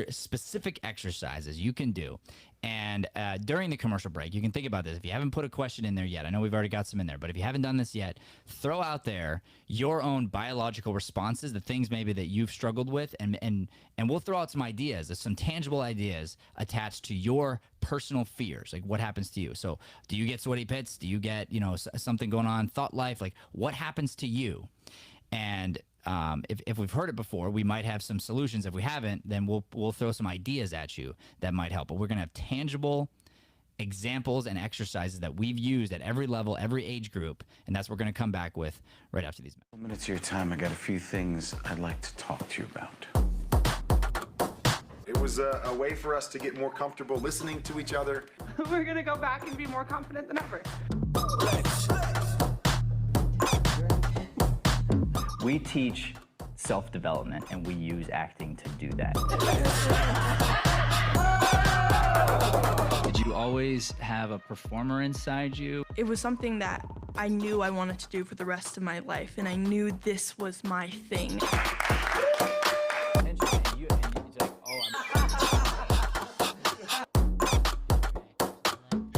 specific exercises you can do. And during the commercial break, you can think about this. If you haven't put a question in there yet, I know we've already got some in there, but if you haven't done this yet, throw out there your own biological responses, the things maybe that you've struggled with, and we'll throw out some ideas, some tangible ideas attached to your personal fears, like what happens to you. So do you get sweaty pits? Do you get, something going on, thought life? Like what happens to you? And if we've heard it before, we might have some solutions. If we haven't, then we'll throw some ideas at you that might help. But we're going to have tangible examples and exercises that we've used at every level, every age group, and that's what we're going to come back with right after these. Minutes of your time, I got a few things I'd like to talk to you about. It was a way for us to get more comfortable listening to each other. We're gonna go back and be more confident than ever. We teach self-development, and we use acting to do that. Did you always have a performer inside you? It was something that I knew I wanted to do for the rest of my life, and I knew this was my thing.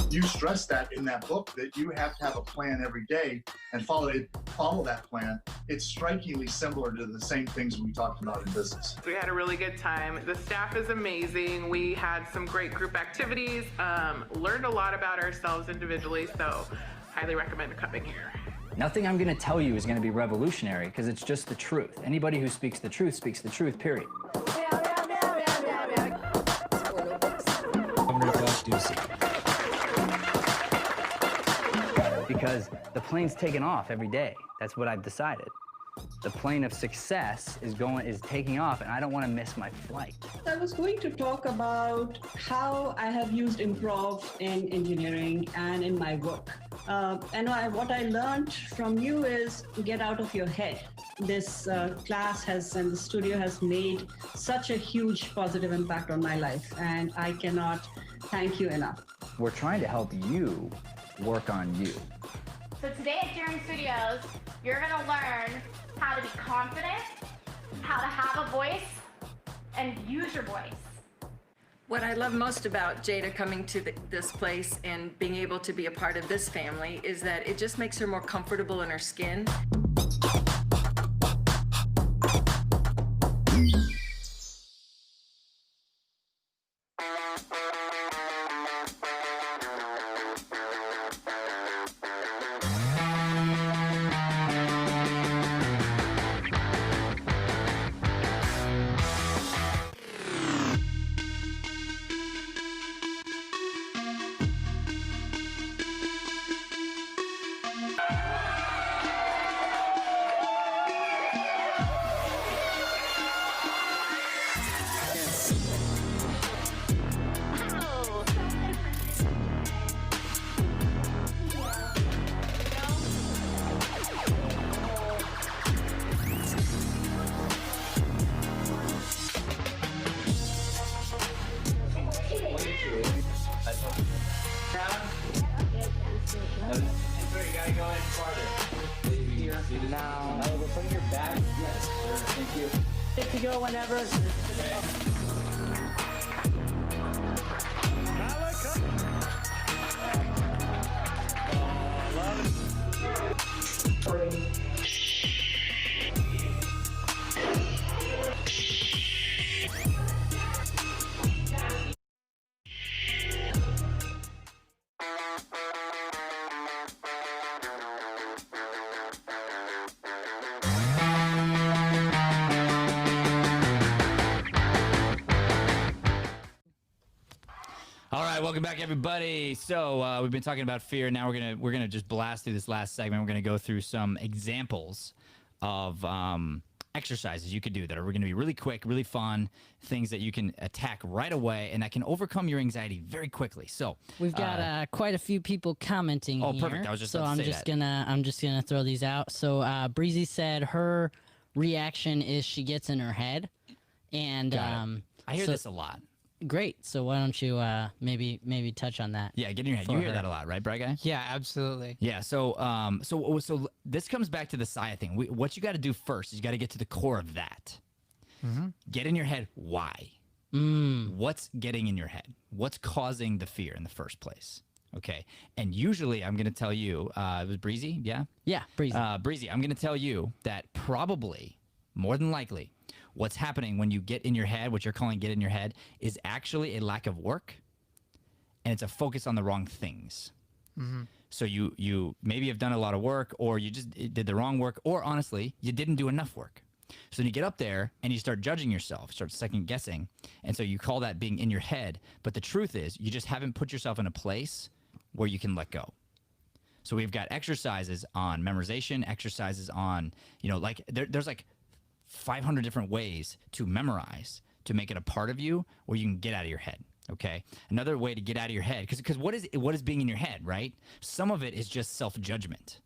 You stress that in that book that you have to have a plan every day and follow that plan. It's strikingly similar to the same things we talked about in business. We had a really good time. The staff is amazing. We had some great group activities, learned a lot about ourselves individually, so highly recommend coming here. Nothing I'm going to tell you is going to be revolutionary because it's just the truth. Anybody who speaks the truth, period. Because the plane's taking off every day. That's what I've decided. The plane of success is taking off, and I don't want to miss my flight. I was going to talk about how I have used improv in engineering and in my work. What I learned from you is get out of your head. This class and the studio has made such a huge positive impact on my life, and I cannot thank you enough. We're trying to help you work on you. So today at Daring Studios, you're gonna learn how to be confident, how to have a voice, and use your voice. What I love most about Jada coming to this place and being able to be a part of this family is that it just makes her more comfortable in her skin. Welcome back, everybody. So we've been talking about fear. Now we're gonna just blast through this last segment. We're gonna go through some examples of exercises you could do that are going to be really quick, really fun, things that you can attack right away and that can overcome your anxiety very quickly. So we've got quite a few people commenting. Oh, here, perfect! I was just so about to say I'm just gonna throw these out. So Breezy said her reaction is she gets in her head, and I hear this a lot. great. So why don't you maybe touch on that? Yeah, get in your head. for You hear her. that a lot, right, Bright Guy? Yeah, absolutely. Yeah. So this comes back to the Saya thing. What you got to do first is you got to get to the core of that. Get in your head why. What's getting in your head? What's causing the fear in the first place? Okay. And usually I'm going to tell you, it was Breezy, yeah? Yeah, Breezy. Breezy, I'm going to tell you that probably, more than likely, what's happening when you get in your head, what you're calling get in your head, is actually a lack of work, and it's a focus on the wrong things. So you maybe have done a lot of work, or you just did the wrong work, or honestly, you didn't do enough work. So then you get up there and you start judging yourself, start second guessing. And so you call that being in your head. But the truth is you just haven't put yourself in a place where you can let go. So we've got exercises on memorization, exercises on, like there's like 500 different ways to memorize to make it a part of you where you can get out of your head. Okay. Another way to get out of your head, because what is being in your head, right? Some of it is just self-judgment.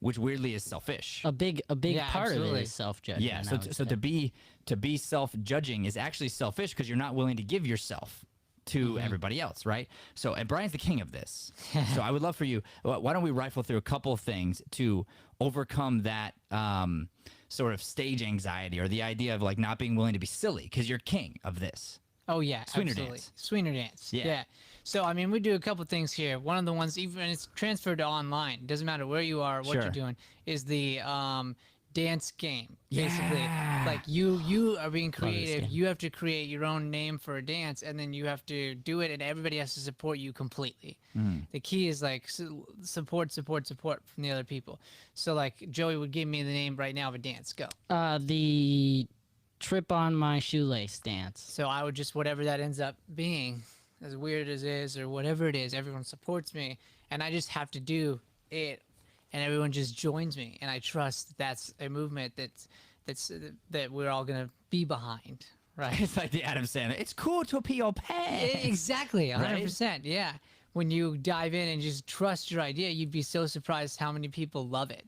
Which weirdly is selfish. A big Yeah, part of absolutely. it is self-judgment. Yeah, I would so say. to be self-judging is actually selfish because you're not willing to give yourself to everybody else, right? So, and Brian's the king of this. So I would love for you, why don't we rifle through a couple of things to overcome that sort of stage anxiety or the idea of like not being willing to be silly because you're king of this. Oh yeah, Sweener absolutely. dance. Sweener dance. Yeah. So I mean, we do a couple things here. One of the ones, even it's transferred to online. Doesn't matter where you are, what Sure. you're doing. Is the dance game. Basically, Yeah. like you are being this creative. game. You have to create your own name for a dance, and then you have to do it, and everybody has to support you completely. The key is like support from the other people. So like Joey would give me the name right now of a dance. Go. The trip on my shoelace dance. So I would just, whatever that ends up being, as weird as it is or whatever it is, everyone supports me, and I just have to do it, and everyone just joins me, and I trust that's a movement that we're all gonna be behind, right? It's like the Adam Sandler. It's cool to pee your pants. Exactly, 100%. Right? Yeah. When you dive in and just trust your idea, you'd be so surprised how many people love it.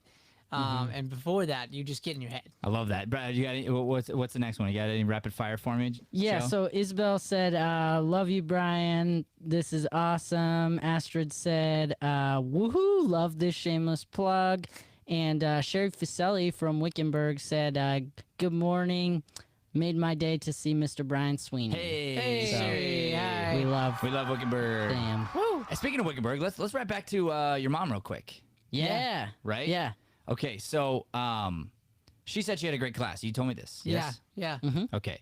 And before that, you just get in your head. I love that. Brad, you got any, what's the next one? You got any rapid fire for me? Yeah, Joe? so Isabel said, love you, Brian. This is awesome. Astrid said, woohoo, love this shameless plug. And Sherry Fuselli from Wickenburg said, good morning. Made my day to see Mr. Brian Sweeney. Hey, So, Sherry. Hi. We love Wickenburg. Damn. Woo. And speaking of Wickenburg, let's wrap back to your mom real quick. Yeah. Right? Yeah. Okay, so she said she had a great class. You told me this. Yes? Yeah. Okay.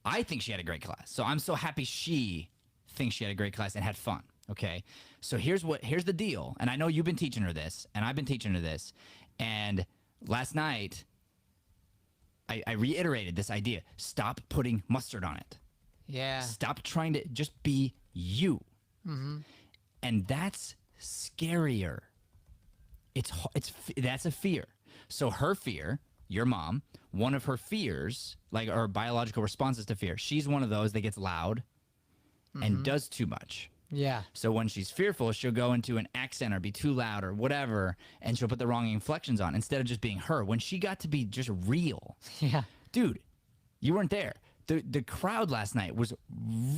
I think she had a great class. So I'm so happy she thinks she had a great class and had fun. Okay. So here's the deal. And I know you've been teaching her this, and I've been teaching her this. And last night, I reiterated this idea. Stop putting mustard on it. Yeah. Stop trying to just be you. And that's scarier. That's a fear. So her fear, your mom, one of her fears, like her biological responses to fear, she's one of those that gets loud and does too much. Yeah. So when she's fearful, she'll go into an accent or be too loud or whatever, and she'll put the wrong inflections on instead of just being her. When she got to be just real, Yeah. dude, you weren't there. The crowd last night was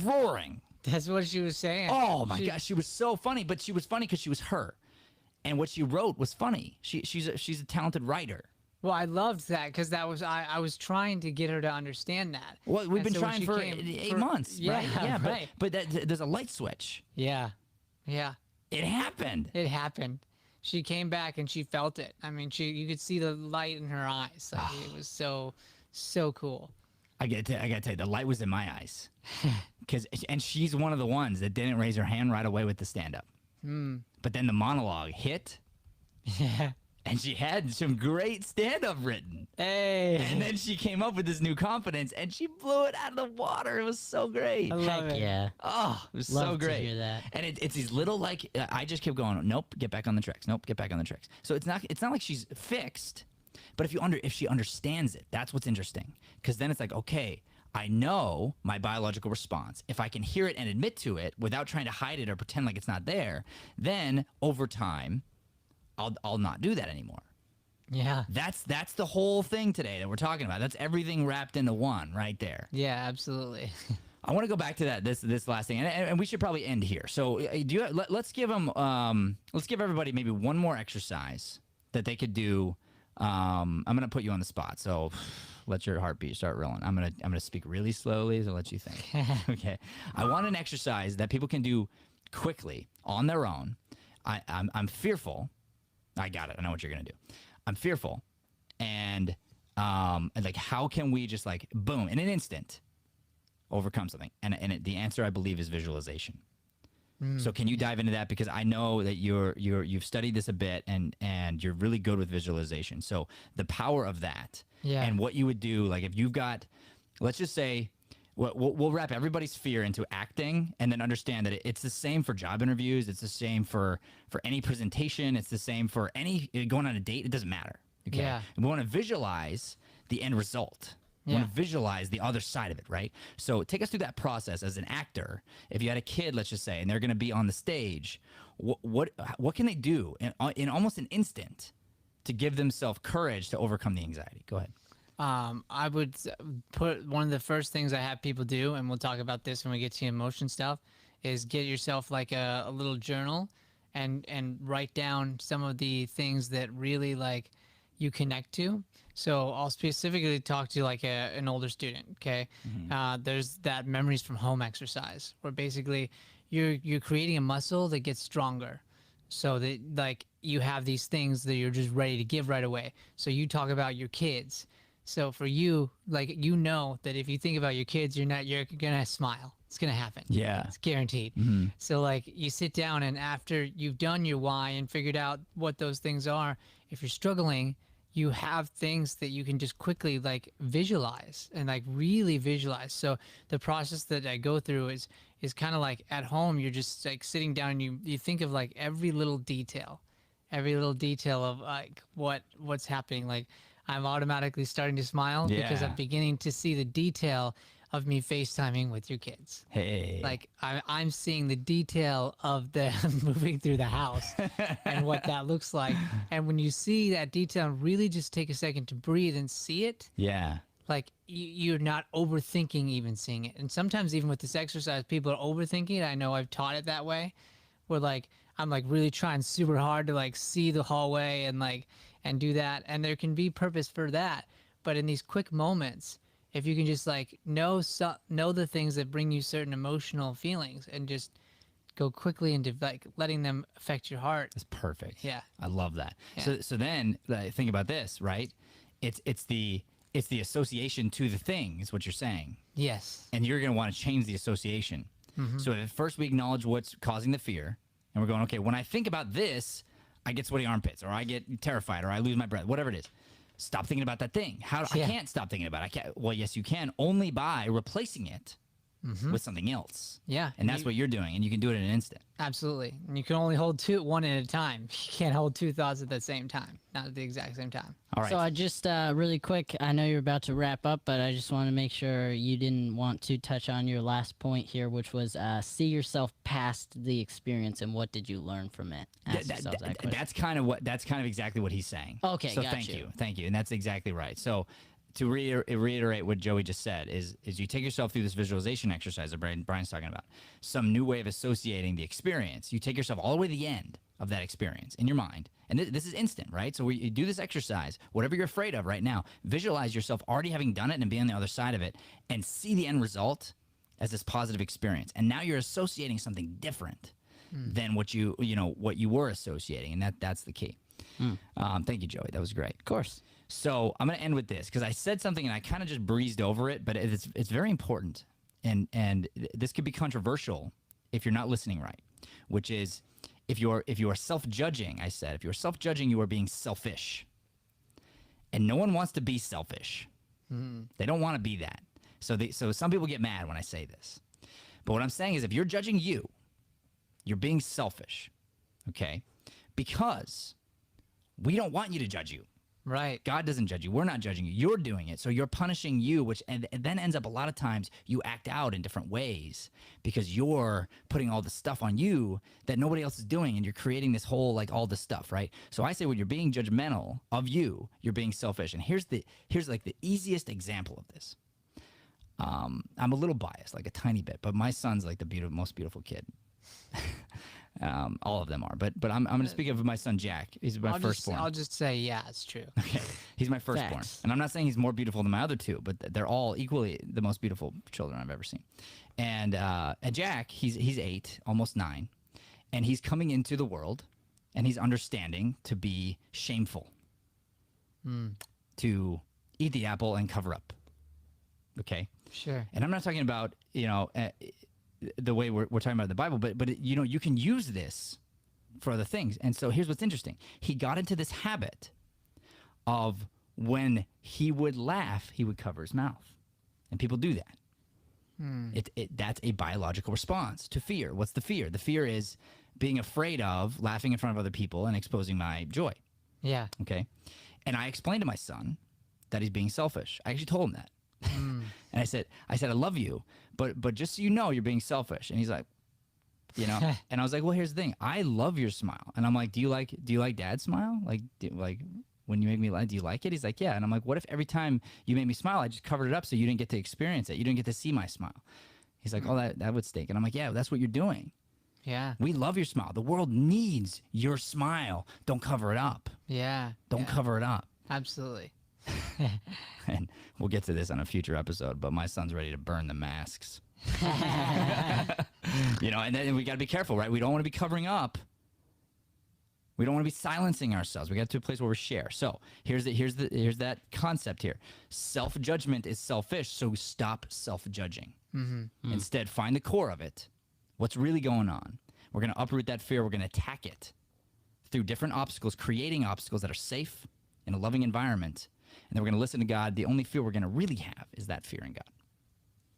roaring. That's what she was saying. Oh my gosh, she was so funny, but she was funny because she was her. And what she wrote was funny. She's a talented writer. Well, I loved that because that was I was trying to get her to understand that. Well, we've And been so when trying she for came 8 months, Yeah, right? Yeah, right. but there's a light switch. Yeah. It happened. It happened. She came back and she felt it. I mean, you could see the light in her eyes. Like, it was so cool. I gotta tell you, the light was in my eyes. And she's one of the ones that didn't raise her hand right away with the stand up. But then the monologue hit. Yeah. And she had some great stand-up written. Hey. And then she came up with this new confidence, and she blew it out of the water. It was so great. I love Heck it. yeah. Oh, it was Love so to great. hear that. And it's these little, like, I just kept going, nope, get back on the tracks. Nope, get back on the tracks. So it's not like she's fixed, but if she understands it, that's what's interesting. Because then it's like, okay, I know my biological response. If I can hear it and admit to it without trying to hide it or pretend like it's not there, then over time, I'll not do that anymore. Yeah. That's the whole thing today that we're talking about. That's everything wrapped into one right there. Yeah, absolutely. I want to go back to that this last thing, and we should probably end here. So let's give them let's give everybody maybe one more exercise that they could do. I'm gonna put you on the spot, so let your heartbeat start rolling. I'm gonna speak really slowly to let you think. Okay, I want an exercise that people can do quickly on their own. I'm fearful. I got it. I know what you're gonna do. I'm fearful, and like how can we just like boom in an instant overcome something? And the answer I believe is visualization. So can you dive into that, because I know that you've studied this a bit and you're really good with visualization. So the power of that, and what you would do, like if you've got, let's just say, we'll wrap everybody's fear into acting, and then understand that it's the same for job interviews, it's the same for any presentation, it's the same for any going on a date. It doesn't matter. Okay, and we want to visualize the end result. You want to visualize the other side of it, right? So take us through that process as an actor. If you had a kid, let's just say, and they're going to be on the stage, what can they do in almost an instant to give themselves courage to overcome the anxiety? Go ahead. I would put one of the first things I have people do, and we'll talk about this when we get to emotion stuff, is get yourself like a little journal and write down some of the things that really like you connect to. So I'll specifically talk to like an older student. Okay, there's that memories from home exercise where basically you're creating a muscle that gets stronger, so that like you have these things that you're just ready to give right away. So you talk about your kids. So for you, like you know that if you think about your kids, you're gonna smile. It's gonna happen. Yeah, it's guaranteed. So like you sit down, and after you've done your why and figured out what those things are, if you're struggling, you have things that you can just quickly like visualize and like really visualize. So the process that I go through is kind of like at home, you're just like sitting down and you think of like every little detail of like what's happening. Like I'm automatically starting to smile because I'm beginning to see the detail of me FaceTiming with your kids. Hey. Like I'm seeing the detail of them moving through the house and what that looks like. And when you see that detail, really just take a second to breathe and see it. Yeah. Like you're not overthinking even seeing it. And sometimes even with this exercise, people are overthinking it. I know I've taught it that way, where like I'm like really trying super hard to like see the hallway and do that. And there can be purpose for that. But in these quick moments, if you can just like know the things that bring you certain emotional feelings and just go quickly into like letting them affect your heart. That's perfect. Yeah. I love that. Yeah. So then think about this, right? It's the association to the thing is what you're saying. Yes. And you're going to want to change the association. So at first we acknowledge what's causing the fear, and we're going, okay, when I think about this, I get sweaty armpits, or I get terrified, or I lose my breath, whatever it is. Stop thinking about that thing. I can't stop thinking about it. I can't. Well, yes, you can, only by replacing it with something else. Yeah. And that's what you're doing, and you can do it in an instant. Absolutely. And you can only hold one at a time. You can't hold two thoughts at the same time, not at the exact same time. All right. So I just really quick, I know you're about to wrap up, but I just want to make sure you didn't want to touch on your last point here, which was see yourself past the experience and what did you learn from it. That's kind of exactly what he's saying. Okay, so thank you, and that's exactly right. So to reiterate what Joey just said is you take yourself through this visualization exercise that Brian's talking about, some new way of associating the experience. You take yourself all the way to the end of that experience in your mind, and this is instant, right? So you do this exercise, whatever you're afraid of right now, visualize yourself already having done it and being on the other side of it, and see the end result as this positive experience. And now you're associating something different than what you were associating, and that's the key. Thank you, Joey. That was great. Of course. So I'm going to end with this because I said something and I kind of just breezed over it, but it's very important, and this could be controversial if you're not listening right. Which is, if you are self-judging, I said, if you're self-judging, you are being selfish, and no one wants to be selfish. They don't want to be that. So some people get mad when I say this, but what I'm saying is, if you're judging you, you're being selfish, okay? Because we don't want you to judge you. Right. God doesn't judge you. We're not judging you. You're doing it. So you're punishing you, which and then ends up a lot of times you act out in different ways because you're putting all the stuff on you that nobody else is doing, and you're creating this whole like all this stuff, right? So I say when you're being judgmental of you, you're being selfish. And here's like the easiest example of this. I'm a little biased, like a tiny bit, but my son's like the most beautiful kid. All of them are, but I'm going to speak of my son Jack. He's my firstborn. I'll just say, yeah, it's true. Okay, he's my firstborn, Facts. and I'm not saying he's more beautiful than my other two, but they're all equally the most beautiful children I've ever seen. And Jack, he's 8, almost 9, and he's coming into the world, and he's understanding to be shameful, to eat the apple and cover up. Okay, Sure. and I'm not talking about the way we're talking about in the Bible, but you can use this for other things. And so here's what's interesting. He got into this habit of when he would laugh, he would cover his mouth. And people do that. That's a biological response to fear. What's the fear? The fear is being afraid of laughing in front of other people and exposing my joy. Yeah. Okay? And I explained to my son that he's being selfish. I actually told him that. And I said, I love you, but just so you know, you're being selfish. And he's like, and I was like, well, here's the thing. I love your smile. And I'm like, do you like Dad's smile? Like when you make me laugh, do you like it? He's like, yeah. And I'm like, what if every time you made me smile, I just covered it up so you didn't get to experience it? You didn't get to see my smile. He's like, oh, that would stink. And I'm like, yeah, that's what you're doing. Yeah. We love your smile. The world needs your smile. Don't cover it up. Yeah. Don't cover it up. Absolutely. And we'll get to this on a future episode, but my son's ready to burn the masks. And then we got to be careful, right? We don't want to be covering up. We don't want to be silencing ourselves. We got to a place where we share. So here's that concept here. Self-judgment is selfish, so stop self-judging. Instead, find the core of it. What's really going on? We're going to uproot that fear. We're going to attack it through different obstacles, creating obstacles that are safe in a loving environment. And then we're going to listen to God. The only fear we're going to really have is that fear in God.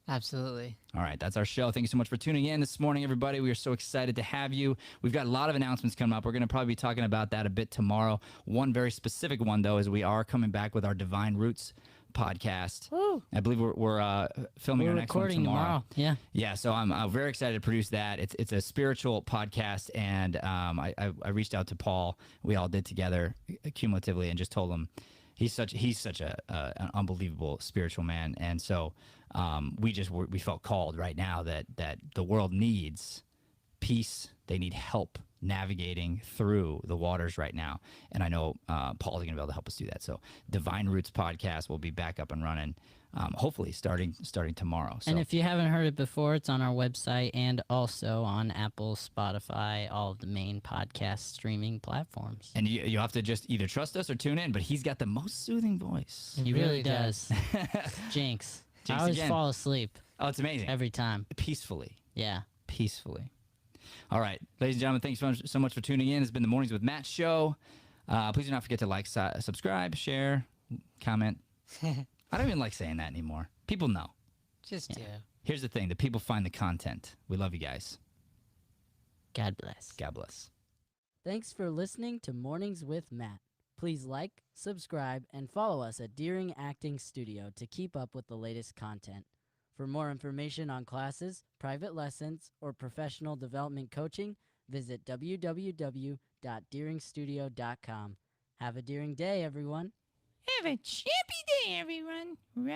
Absolutely. All right, that's our show. Thank you so much for tuning in this morning, everybody. We are so excited to have you. We've got a lot of announcements coming up. We're going to probably be talking about that a bit tomorrow. One very specific one, though, is we are coming back with our Divine Roots podcast. Woo. I believe we're filming our next one tomorrow. Yeah. Yeah, so I'm very excited to produce that. It's a spiritual podcast, and I reached out to Paul. We all did together cumulatively and just told him he's such an unbelievable spiritual man. And so we felt called right now that the world needs peace. They need help navigating through the waters right now. And I know Paul's going to be able to help us do that. So Divine Roots podcast will be back up and running, hopefully starting tomorrow. So. And if you haven't heard it before, it's on our website and also on Apple, Spotify, all of the main podcast streaming platforms. And you have to just either trust us or tune in, but he's got the most soothing voice. He really does. Jinx. I always again. fall asleep. Oh, it's amazing. Every time. Peacefully. Yeah. Peacefully. All right, ladies and gentlemen, thanks so much for tuning in. It's been the Mornings with Matt show. Please do not forget to like, subscribe, share, comment. I don't even like saying that anymore. People know. Just do. Here's the thing. The people find the content. We love you guys. God bless. God bless. Thanks for listening to Mornings with Matt. Please like, subscribe, and follow us at Deering Acting Studio to keep up with the latest content. For more information on classes, private lessons, or professional development coaching, visit www.deeringstudio.com. Have a Deering day, everyone. Have a chippy day, everyone. Rough.